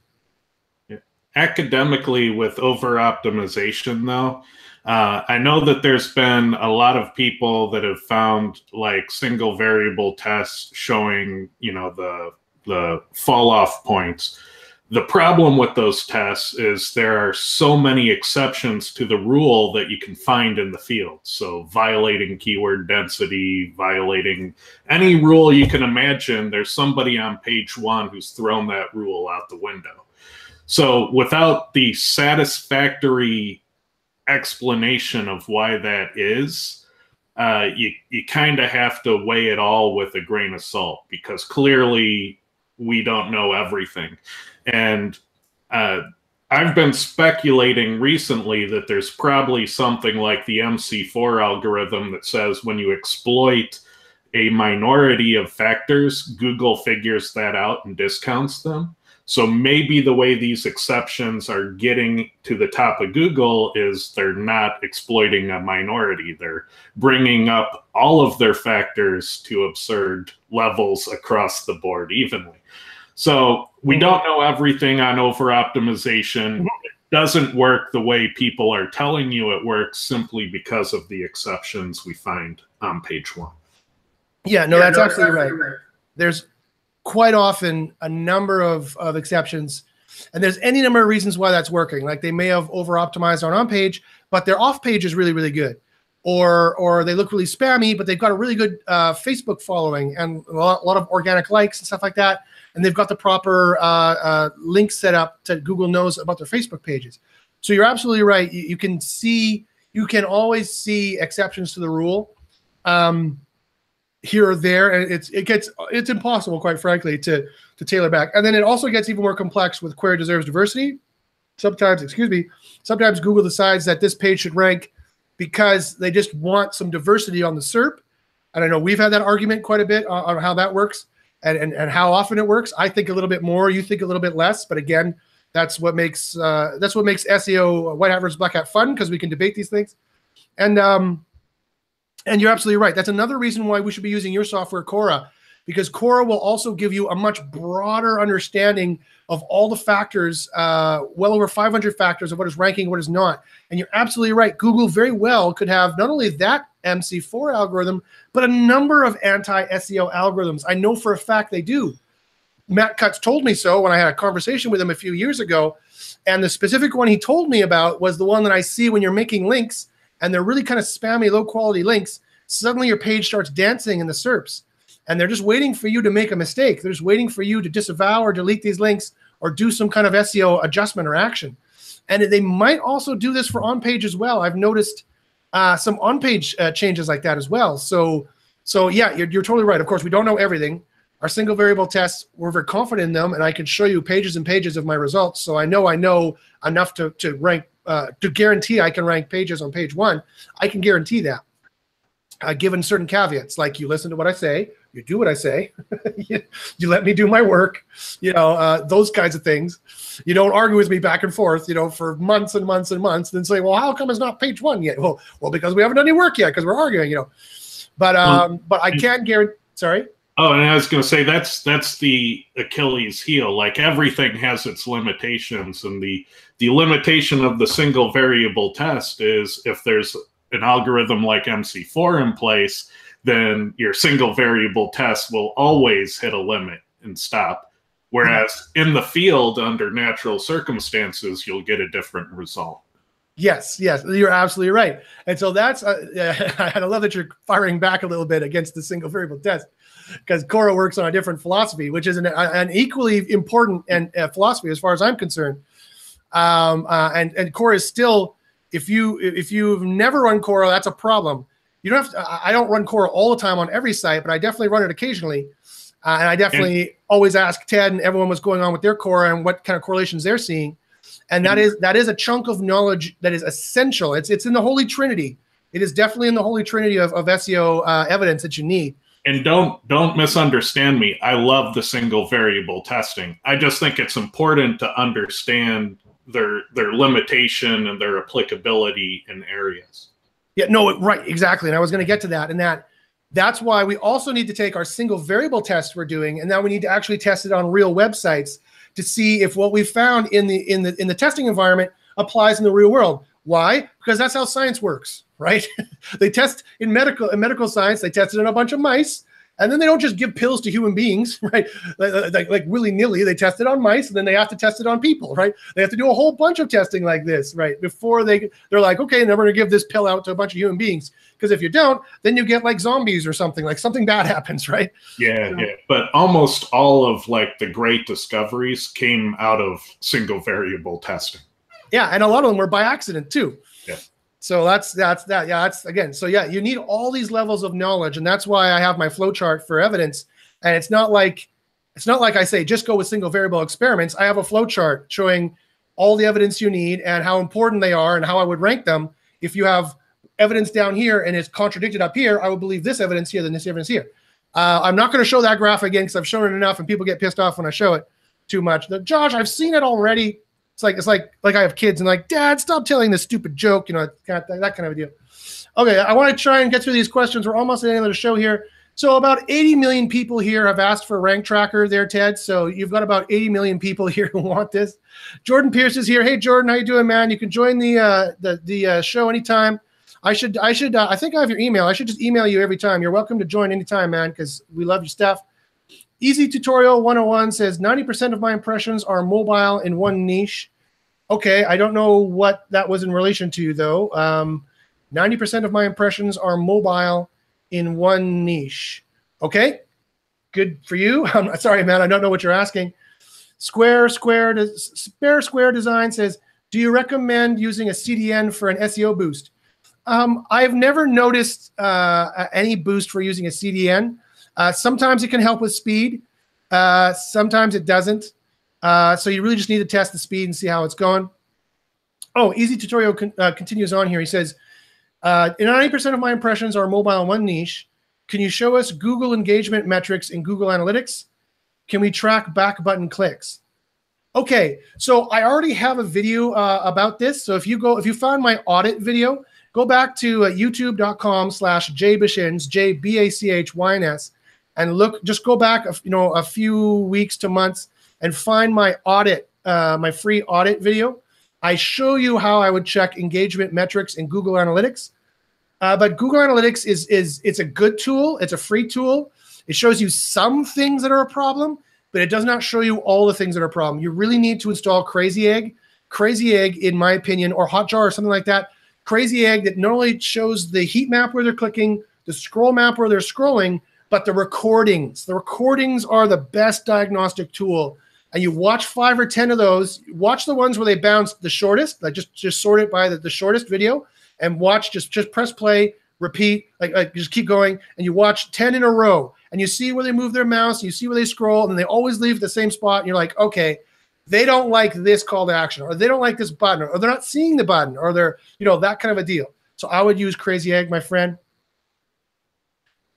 Yeah. Academically, with over-optimization, though, I know that there's been a lot of people that have found like single variable tests showing, the fall off points. The problem with those tests is there are so many exceptions to the rule that you can find in the field. So violating keyword density, violating any rule you can imagine, there's somebody on page 1 who's thrown that rule out the window. So without the satisfactory explanation of why that is, you kind of have to weigh it all with a grain of salt, because clearly we don't know everything. And I've been speculating recently that there's probably something like the MC4 algorithm that says when you exploit a minority of factors, Google figures that out and discounts them. So maybe the way these exceptions are getting to the top of Google is they're not exploiting a minority. They're bringing up all of their factors to absurd levels across the board evenly. So we don't know everything on over-optimization. It doesn't work the way people are telling you it works simply because of the exceptions we find on page 1. Yeah, no, that's absolutely right. There's quite often a number of exceptions, and there's any number of reasons why that's working. Like they may have over-optimized on page, but their off page is really, really good. Or they look really spammy, but they've got a really good Facebook following and a lot of organic likes and stuff like that. And they've got the proper links set up that Google knows about their Facebook pages. So you're absolutely right. You can always see exceptions to the rule here or there, and it's impossible, quite frankly, to tailor back. And then it also gets even more complex with query deserves diversity. Sometimes Google decides that this page should rank because they just want some diversity on the SERP. And I know we've had that argument quite a bit on how that works and how often it works. I think a little bit more, you think a little bit less, but again, that's what makes SEO White Hat versus Black Hat fun, because we can debate these things. And you're absolutely right. That's another reason why we should be using your software, Cora, because Cora will also give you a much broader understanding of all the factors, well over 500 factors of what is ranking, what is not. And you're absolutely right. Google very well could have not only that MC4 algorithm, but a number of anti-SEO algorithms. I know for a fact they do. Matt Cutts told me so when I had a conversation with him a few years ago. And the specific one he told me about was the one that I see when you're making links and they're really kind of spammy, low-quality links. Suddenly your page starts dancing in the SERPs, and they're just waiting for you to make a mistake. They're just waiting for you to disavow or delete these links or do some kind of SEO adjustment or action. And they might also do this for on-page as well. I've noticed some on-page changes like that as well. So yeah, you're totally right. Of course, we don't know everything. Our single variable tests, we're very confident in them, and I can show you pages and pages of my results. So I know enough to rank, to guarantee I can rank pages on page 1. I can guarantee that, given certain caveats, like you listen to what I say, you do what I say, you let me do my work, those kinds of things. You don't argue with me back and forth, for months and months and months, and then say, well, how come it's not page 1 yet? Well, because we haven't done any work yet, because we're arguing, But I can't guarantee. Sorry. Oh, and I was going to say that's the Achilles heel. Like, everything has its limitations, and the limitation of the single variable test is if there's an algorithm like MC4 in place, then your single variable test will always hit a limit and stop. Whereas in the field, under natural circumstances, you'll get a different result. Yes, you're absolutely right. And so that's, I love that you're firing back a little bit against the single variable test, because Quora works on a different philosophy, which is an equally important philosophy as far as I'm concerned. And Quora is still, if you've never run Quora, that's a problem. You don't have to, I don't run Quora all the time on every site, but I definitely run it occasionally. And I definitely always ask Ted and everyone what's going on with their Quora and what kind of correlations they're seeing. And that is a chunk of knowledge that is essential. It's in the Holy Trinity. It is definitely in the Holy Trinity of SEO evidence that you need. And don't misunderstand me. I love the single variable testing. I just think it's important to understand their limitation and their applicability in areas. Yeah, no, right, exactly. And I was going to get to that. And that's why we also need to take our single variable test we're doing, and now we need to actually test it on real websites to see if what we found in the testing environment applies in the real world. Why? Because that's how science works, right? They test in medical science. They tested on a bunch of mice, and then they don't just give pills to human beings, right? Like willy-nilly. They test it on mice, and then they have to test it on people, right? They have to do a whole bunch of testing like this, right? Before they're like, okay, now we're going to give this pill out to a bunch of human beings. Because if you don't, then you get like zombies or something, like something bad happens, right? Yeah. But almost all of like the great discoveries came out of single variable testing. Yeah, and a lot of them were by accident too. Yeah. So that's that. Yeah, that's again. So yeah, you need all these levels of knowledge, and that's why I have my flowchart for evidence. And it's not like I say just go with single variable experiments. I have a flowchart showing all the evidence you need and how important they are and how I would rank them. If you have evidence down here and it's contradicted up here, I would believe this evidence here than this evidence here. I'm not going to show that graph again because I've shown it enough, and people get pissed off when I show it too much. Josh, I've seen it already. It's like I have kids and like, Dad, stop telling this stupid joke, that kind of a deal. Okay, I want to try and get through these questions. We're almost at the end of the show here. So about 80 million people here have asked for a rank tracker there, Ted. So you've got about 80 million people here who want this. Jordan Pierce is here. Hey, Jordan, how you doing, man? You can join the show anytime. I think I have your email. I should just email you every time. You're welcome to join anytime, man, because we love your stuff. Easy Tutorial 101 says 90% of my impressions are mobile in one niche. Okay, I don't know what that was in relation to, though. 90% of my impressions are mobile in one niche. Okay, good for you. I'm sorry, man, I don't know what you're asking. Spare Square Design says, do you recommend using a CDN for an SEO boost? I've never noticed any boost for using a CDN. Sometimes it can help with speed. Sometimes it doesn't. So you really just need to test the speed and see how it's going. Oh, Easy Tutorial continues on here. He says, 90% of my impressions are mobile in one niche. Can you show us Google engagement metrics in Google Analytics? Can we track back button clicks? Okay, so I already have a video about this. So if you found my audit video, go back to youtube.com/jbachins, JBACHYNS, and look. Just go back, a few weeks to months, and find my audit, my free audit video. I show you how I would check engagement metrics in Google Analytics. But Google Analytics it's a good tool. It's a free tool. It shows you some things that are a problem, but it does not show you all the things that are a problem. You really need to install Crazy Egg. Crazy Egg, in my opinion, or Hotjar or something like that. Crazy Egg that not only shows the heat map where they're clicking, the scroll map where they're scrolling, but the recordings. The recordings are the best diagnostic tool and you watch 5 or 10 of those. Watch the ones where they bounce the shortest, like just sort it by the shortest video, and watch, just press play, repeat, like just keep going, and you watch 10 in a row, and you see where they move their mouse, you see where they scroll, and they always leave the same spot, and you're like, okay, they don't like this call to action, or they don't like this button, or they're not seeing the button, or they're, that kind of a deal. So I would use Crazy Egg, my friend.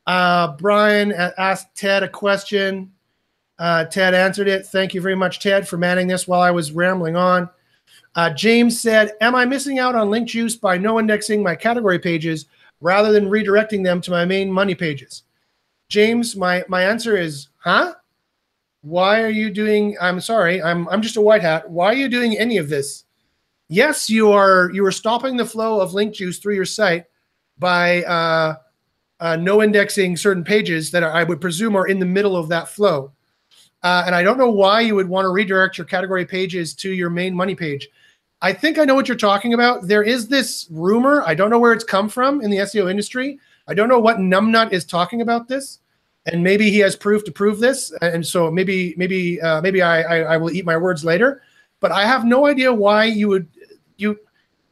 Brian asked Ted a question. Ted answered it. Thank you very much, Ted, for manning this while I was rambling on. James said, am I missing out on link juice by no indexing my category pages rather than redirecting them to my main money pages? James, my answer is, huh? Why are you doing, I'm sorry, I'm just a white hat. Why are you doing any of this? Yes, you are stopping the flow of link juice through your site by no indexing certain pages that I would presume are in the middle of that flow. And I don't know why you would want to redirect your category pages to your main money page. I think I know what you're talking about. There is this rumor. I don't know where it's come from in the SEO industry. I don't know what numbnut is talking about this. And maybe he has proof to prove this. And so maybe I will eat my words later. But I have no idea why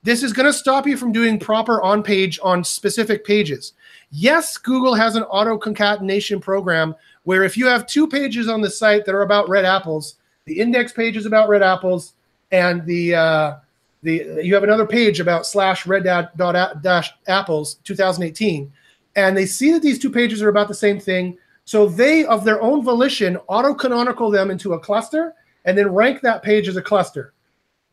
this is going to stop you from doing proper on-page on specific pages. Yes, Google has an auto concatenation program where if you have 2 pages on the site that are about red apples, the index page is about red apples, and you have another page about /red-apples 2018, and they see that these 2 pages are about the same thing, so they, of their own volition, auto-canonical them into a cluster and then rank that page as a cluster.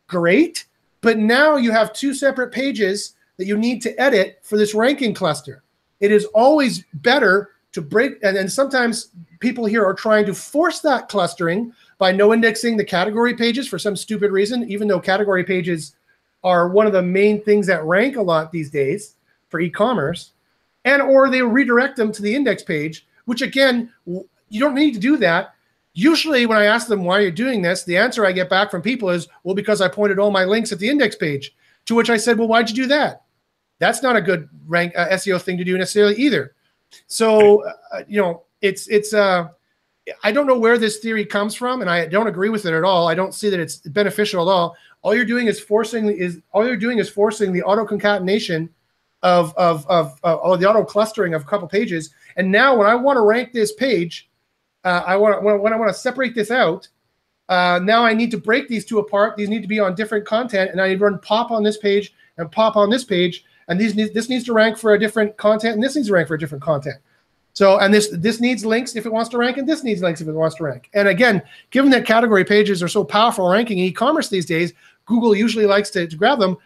Great, but now you have 2 separate pages that you need to edit for this ranking cluster. It is always better to break, and sometimes people here are trying to force that clustering by no indexing the category pages for some stupid reason, even though category pages are one of the main things that rank a lot these days for e-commerce, or they redirect them to the index page, which again, you don't need to do that. Usually when I ask them why you're doing this, the answer I get back from people is, well, because I pointed all my links at the index page, to which I said, well, why'd you do that? That's not a good rank SEO thing to do necessarily either. So, I don't know where this theory comes from, and I don't agree with it at all. I don't see that it's beneficial at all. All you're doing is forcing the auto concatenation of the auto clustering of a couple pages. And now, when I want to rank this page, when I want to separate this out, now I need to break these 2 apart. These need to be on different content, and I need to run pop on this page and pop on this page. And this needs to rank for a different content, and this needs to rank for a different content. So, and this needs links if it wants to rank, and this needs links if it wants to rank. And again, given that category pages are so powerful ranking e-commerce these days, Google usually likes to grab them.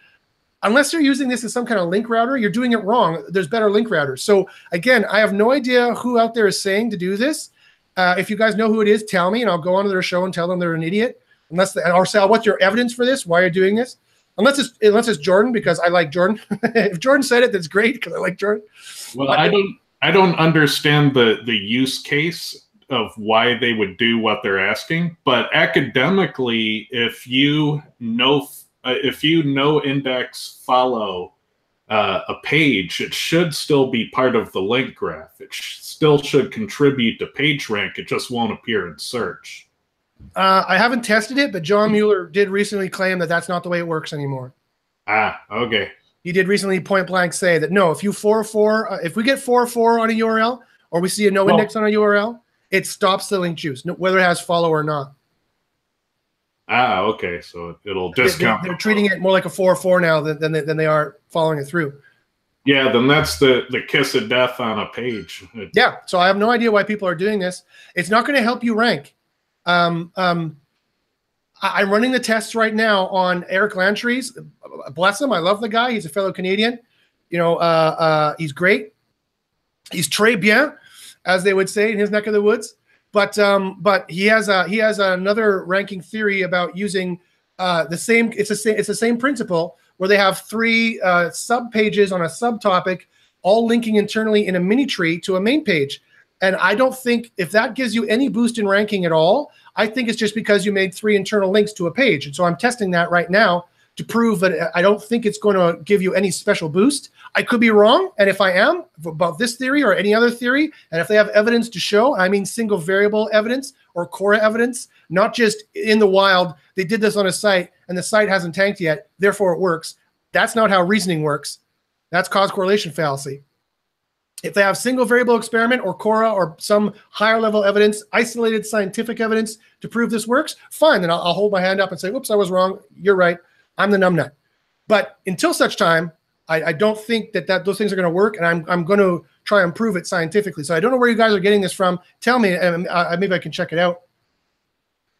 Unless you're using this as some kind of link router, you're doing it wrong. There's better link routers. So again, I have no idea who out there is saying to do this. If you guys know who it is, tell me, and I'll go onto their show and tell them they're an idiot. Or say, what's your evidence for this? Why you're doing this? Unless it's Jordan, because I like Jordan. If Jordan said it, that's great because I like Jordan. Well, I don't understand the use case of why they would do what they're asking. But academically, if you no index follow a page, it should still be part of the link graph. It still should contribute to page rank. It just won't appear in search. I haven't tested it, but John Mueller did recently claim that that's not the way it works anymore. Okay. He did recently point blank say that no, if you if we get 404 on a URL, or we see a no index on a URL, it stops the link juice, whether it has follow or not. Okay. So it'll discount. They're treating it more like a 404 now than they are following it through. Yeah, then that's the kiss of death on a page. Yeah. So I have no idea why people are doing this. It's not going to help you rank. I'm running the tests right now on Eric Lantry's. Bless him. I love the guy. He's a fellow Canadian. He's great. He's très bien, as they would say in his neck of the woods. But he has another ranking theory about using the same. It's the same principle where they have 3 sub pages on a subtopic, all linking internally in a mini tree to a main page. And I don't think if that gives you any boost in ranking at all, I think it's just because you made 3 internal links to a page. And so I'm testing that right now to prove that I don't think it's going to give you any special boost. I could be wrong, and if I am about this theory or any other theory, and if they have evidence to show, I mean single variable evidence or core evidence, not just in the wild, they did this on a site and the site hasn't tanked yet, therefore it works. That's not how reasoning works. That's cause correlation fallacy. If they have single variable experiment or Cora or some higher level evidence, isolated scientific evidence to prove this works, fine, then I'll hold my hand up and say, whoops, I was wrong. You're right. I'm the numbnut. But until such time, I don't think that those things are going to work, and I'm going to try and prove it scientifically. So I don't know where you guys are getting this from. Tell me, and maybe I can check it out.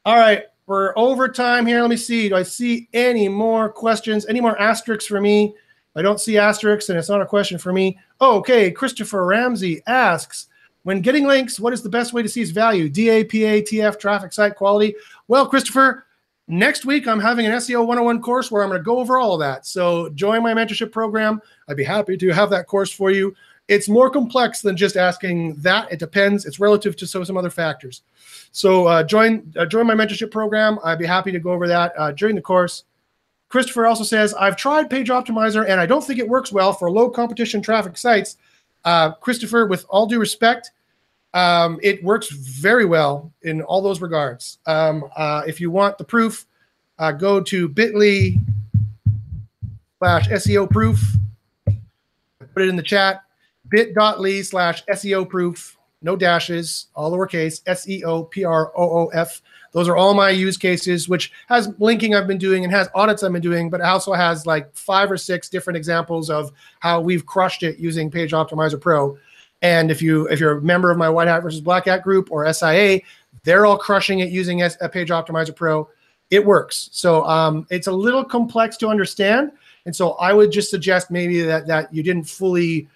All right, we're over time here. Let me see. Do I see any more questions? Any more asterisks for me? I don't see asterisks, and it's not a question for me. Oh, okay, Christopher Ramsey asks, when getting links, what is the best way to see its value? DA, PA, TF, traffic, site quality? Well, Christopher, next week, I'm having an SEO 101 course where I'm going to go over all of that. So join my mentorship program. I'd be happy to have that course for you. It's more complex than just asking that. It depends. It's relative to some other factors. So join my mentorship program. I'd be happy to go over that during the course. Christopher also says, I've tried Page Optimizer, and I don't think it works well for low competition traffic sites. Christopher, with all due respect, it works very well in all those regards. If you want the proof, go to bit.ly/SEO proof. Put it in the chat. bit.ly/SEO proof. No dashes, all lowercase, SEO Those are all my use cases, which has linking I've been doing and has audits I've been doing, but it also has like 5 or 6 different examples of how we've crushed it using Page Optimizer Pro. And if you're a member of my White Hat versus Black Hat group or SIA, they're all crushing it using Page Optimizer Pro. It works. So it's a little complex to understand. And so I would just suggest maybe that you didn't fully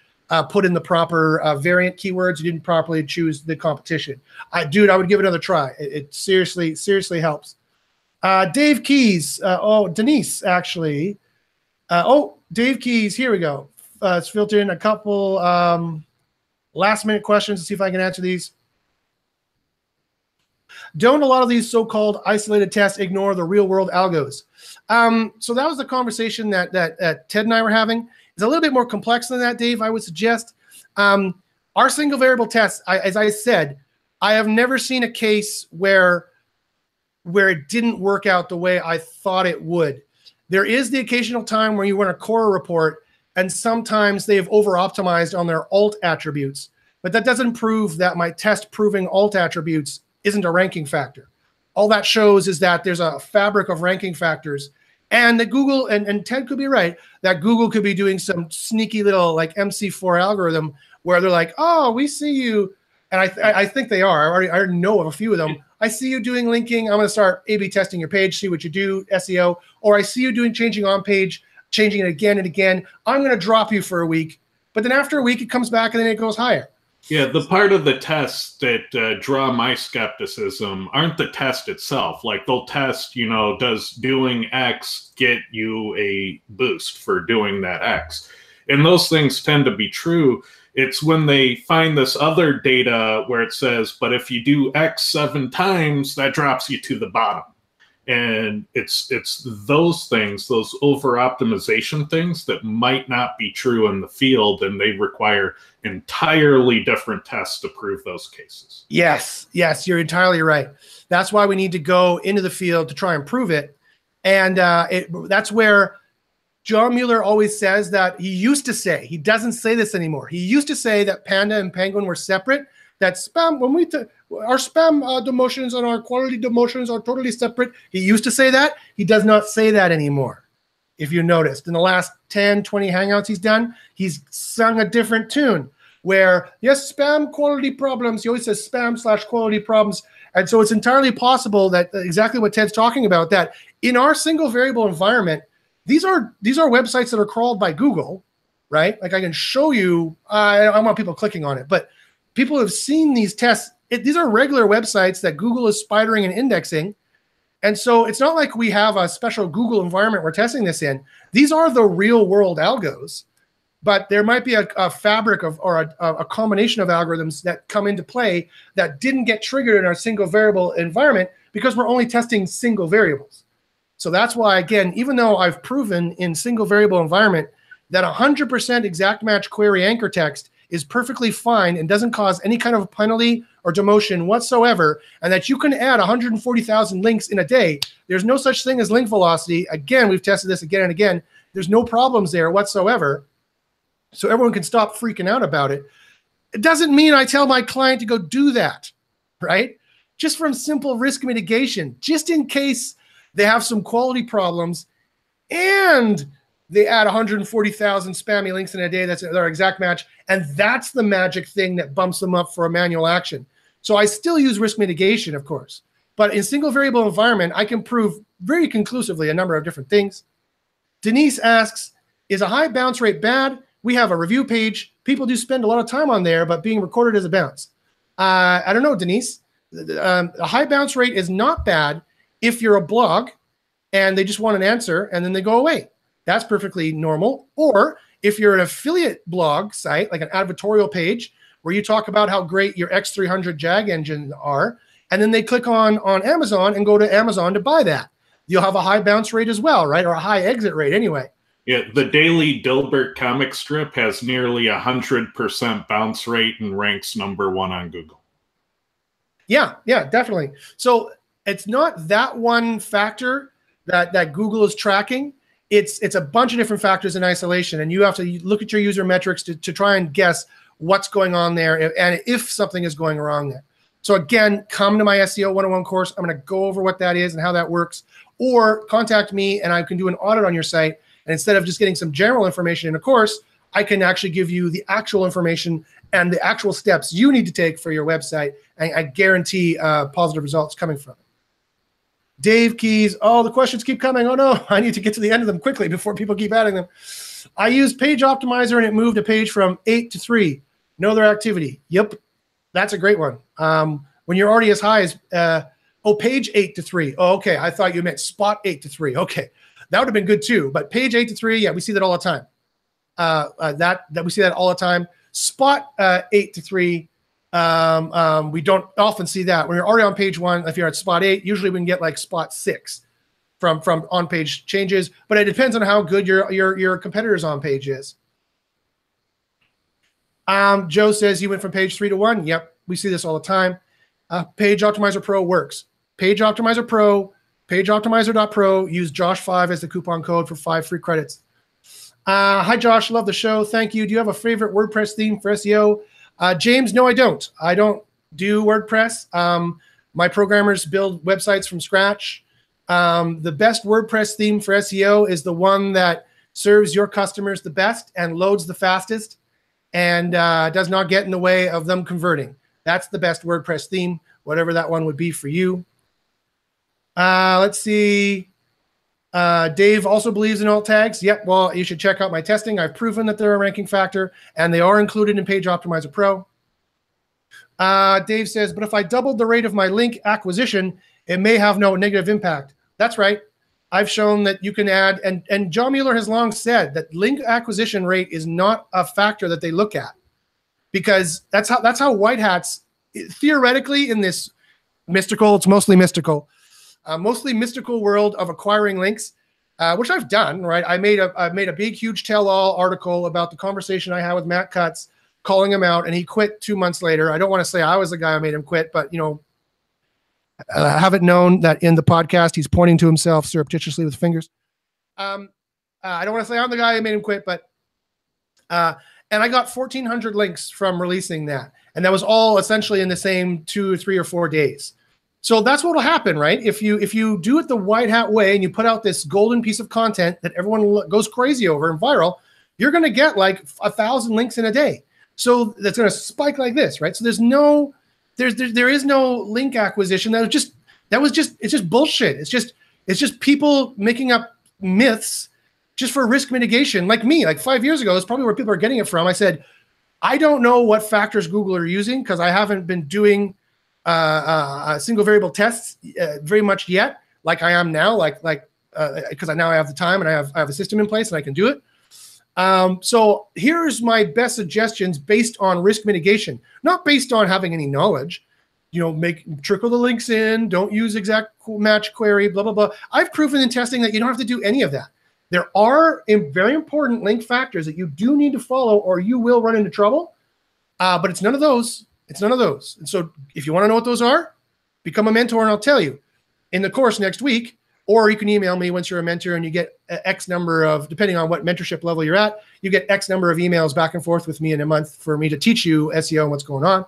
put in the proper variant keywords. You didn't properly choose the competition. Dude, I would give it another try. It seriously helps. Dave Keys. Denise, actually. Dave Keys. Here we go. Let's filter in a couple last-minute questions to see if I can answer these. Don't a lot of these so-called isolated tests ignore the real-world algos? So that was the conversation that Ted and I were having. It's a little bit more complex than that, Dave, I would suggest. Our single variable tests, as I said, I have never seen a case where it didn't work out the way I thought it would. There is the occasional time where you run a core report, and sometimes they've over-optimized on their alt attributes. But that doesn't prove that my test proving alt attributes isn't a ranking factor. All that shows is that there's a fabric of ranking factors, and that Google, and Ted could be right, that Google could be doing some sneaky little like MC4 algorithm where they're like, oh, we see you. And I think they are. I already know of a few of them. I see you doing linking. I'm going to start A/B testing your page, see what you do, SEO. Or I see you doing changing on page, changing it again and again. I'm going to drop you for a week. But then after a week, it comes back and then it goes higher. Yeah, the part of the tests that draw my skepticism aren't the test itself. Like they'll test, does doing X get you a boost for doing that X? And those things tend to be true. It's when they find this other data where it says, but if you do X 7 times, that drops you to the bottom. And it's those things, those over-optimization things that might not be true in the field, and they require entirely different tests to prove those cases. Yes, you're entirely right. That's why we need to go into the field to try and prove it. And that's where John Mueller always says that he used to say, he doesn't say this anymore. He used to say that Panda and Penguin were separate, that spam, our spam demotions and our quality demotions are totally separate. He used to say that. He does not say that anymore. If you noticed, in the last 10, 20 Hangouts he's done, he's sung a different tune where, yes, spam quality problems. He always says spam/quality problems. And so it's entirely possible that exactly what Ted's talking about, that in our single variable environment, these are websites that are crawled by Google, right? Like I can show you, I don't want people clicking on it, but people have seen these tests. These are regular websites that Google is spidering and indexing. And so it's not like we have a special Google environment we're testing this in. These are the real world algos, but there might be a fabric of, or a combination of algorithms that come into play that didn't get triggered in our single variable environment because we're only testing single variables. So that's why, again, even though I've proven in single variable environment that 100% exact match query anchor text is perfectly fine and doesn't cause any kind of penalty or demotion whatsoever, and that you can add 140,000 links in a day. There's no such thing as link velocity. Again, we've tested this again and again. There's no problems there whatsoever. So everyone can stop freaking out about it. It doesn't mean I tell my client to go do that, right? Just from simple risk mitigation, just in case they have some quality problems and they add 140,000 spammy links in a day. That's their exact match. And that's the magic thing that bumps them up for a manual action. So I still use risk mitigation, of course. But in single variable environment, I can prove very conclusively a number of different things. Denise asks, is a high bounce rate bad? We have a review page. People do spend a lot of time on there, but being recorded as a bounce. I don't know, Denise. A high bounce rate is not bad if you're a blog and they just want an answer and then they go away. That's perfectly normal. Or if you're an affiliate blog site, like an advertorial page, where you talk about how great your X300 Jag engines are, and then they click on Amazon and go to Amazon to buy that, you'll have a high bounce rate as well, right? Or a high exit rate anyway. Yeah, the Daily Dilbert comic strip has nearly 100% bounce rate and ranks #1 on Google. Yeah, definitely. So it's not that one factor that Google is tracking. It's a bunch of different factors in isolation, and you have to look at your user metrics to try and guess what's going on there and if something is going wrong there. So again, come to my SEO 101 course. I'm going to go over what that is and how that works, or contact me and I can do an audit on your site. And instead of just getting some general information in a course, I can actually give you the actual information and the actual steps you need to take for your website. And I guarantee positive results coming from it. Dave Keys, oh, the questions keep coming. Oh no, I need to get to the end of them quickly before people keep adding them. I used Page Optimizer and it moved a page from 8 to 3. No other activity. Yep, that's a great one. When you're already as high as, page 8 to 3. Oh, okay, I thought you meant spot 8 to 3. Okay, that would have been good too. But page 8 to 3, yeah, we see that all the time. We see that all the time. Spot 8 to 3. We don't often see that. When you're already on page 1, if you're at spot 8, usually we can get like spot 6 from on-page changes, but it depends on how good your competitor's on-page is. Joe says he went from page 3 to 1. Yep, we see this all the time. Page Optimizer Pro works. Page Optimizer Pro, pageoptimizer.pro, use Josh5 as the coupon code for 5 free credits. Hi, Josh, love the show. Thank you. Do you have a favorite WordPress theme for SEO? James, no, I don't. I don't do WordPress. My programmers build websites from scratch. The best WordPress theme for SEO is the one that serves your customers the best and loads the fastest and does not get in the way of them converting. That's the best WordPress theme, whatever that one would be for you. Let's see. Dave also believes in alt tags. Yep, well, you should check out my testing. I've proven that they're a ranking factor, and they are included in Page Optimizer Pro. Dave says, but if I doubled the rate of my link acquisition, it may have no negative impact. That's right. I've shown that you can add, and John Mueller has long said that link acquisition rate is not a factor that they look at, because that's how white hats, theoretically, in this mystical, it's mostly mystical world of acquiring links, which I've done, right? I made a big, huge tell-all article about the conversation I had with Matt Cutts, calling him out, and he quit 2 months later. I don't want to say I was the guy who made him quit, but, you know, I have it known that in the podcast, he's pointing to himself surreptitiously with fingers. I don't want to say I'm the guy who made him quit, but, and I got 1,400 links from releasing that. And that was all essentially in the same 2 or 3 or 4 days. So that's what will happen, right? If you do it the white hat way and you put out this golden piece of content that everyone goes crazy over and viral, you're going to get like 1,000 links in a day. So that's going to spike like this, right? So there is no link acquisition. It's just bullshit. It's just people making up myths just for risk mitigation. Like me, like 5 years ago, that's probably where people are getting it from. I said, I don't know what factors Google are using because I haven't been doing single variable tests very much yet, like I am now, because now I have the time and I have a system in place and I can do it. So here's my best suggestions based on risk mitigation, not based on having any knowledge. You know, trickle the links in, don't use exact match query, blah, blah, blah. I've proven in testing that you don't have to do any of that. There are very important link factors that you do need to follow or you will run into trouble, but it's none of those. It's none of those. And so if you want to know what those are, become a mentor and I'll tell you in the course next week, or you can email me once you're a mentor and you get X number of, depending on what mentorship level you're at, you get X number of emails back and forth with me in a month for me to teach you SEO and what's going on.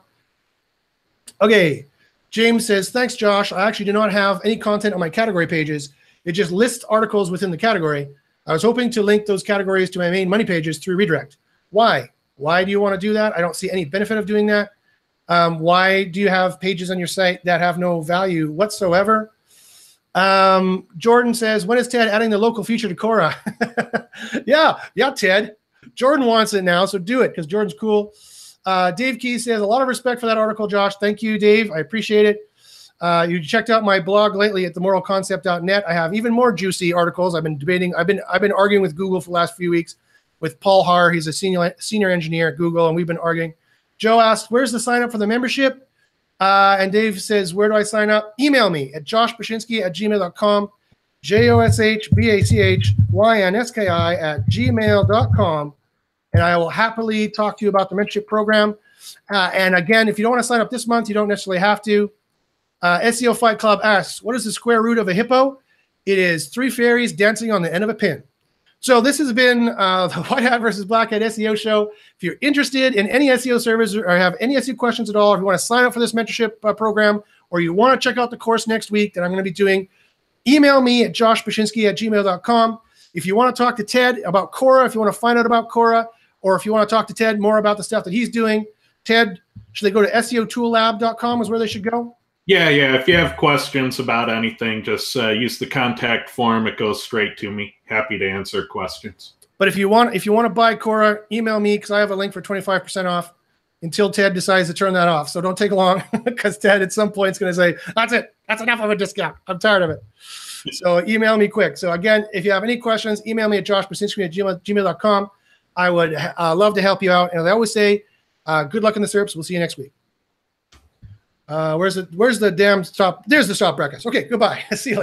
Okay, James says, thanks, Josh. I actually do not have any content on my category pages. It just lists articles within the category. I was hoping to link those categories to my main money pages through redirect. Why? Why do you want to do that? I don't see any benefit of doing that. Why do you have pages on your site that have no value whatsoever? Jordan says, when is Ted adding the local feature to Quora? yeah, Ted. Jordan wants it now, so do it because Jordan's cool. Dave Key says, a lot of respect for that article, Josh. Thank you, Dave. I appreciate it. You checked out my blog lately at themoralconcept.net. I have even more juicy articles. I've been debating. I've been arguing with Google for the last few weeks with Paul Haar. He's a senior engineer at Google, and we've been arguing. Joe asked, where's the sign up for the membership? And Dave says, where do I sign up? Email me at joshbachynski@gmail.com, joshbachynski@gmail.com, and I will happily talk to you about the mentorship program. And again, if you don't want to sign up this month, you don't necessarily have to. SEO Fight Club asks, what is the square root of a hippo? It is 3 fairies dancing on the end of a pin. So this has been the White Hat versus Black Hat SEO show. If you're interested in any SEO service or have any SEO questions at all, if you want to sign up for this mentorship program, or you want to check out the course next week that I'm going to be doing, email me at joshbachynski@gmail.com. If you want to talk to Ted about Quora, if you want to find out about Quora, or if you want to talk to Ted more about the stuff that he's doing, Ted, should they go to SEOtoollab.com is where they should go? Yeah. If you have questions about anything, just use the contact form. It goes straight to me. Happy to answer questions. But if you want to buy Quora, email me because I have a link for 25% off until Ted decides to turn that off. So don't take long because Ted at some point is going to say, that's it. That's enough of a discount. I'm tired of it. So email me quick. So again, if you have any questions, email me at joshbachynski@gmail.com. I would love to help you out. And as I always say, good luck in the SERPs. We'll see you next week. Where's the damn stop? There's the stop breakfast. Okay, goodbye. See you later.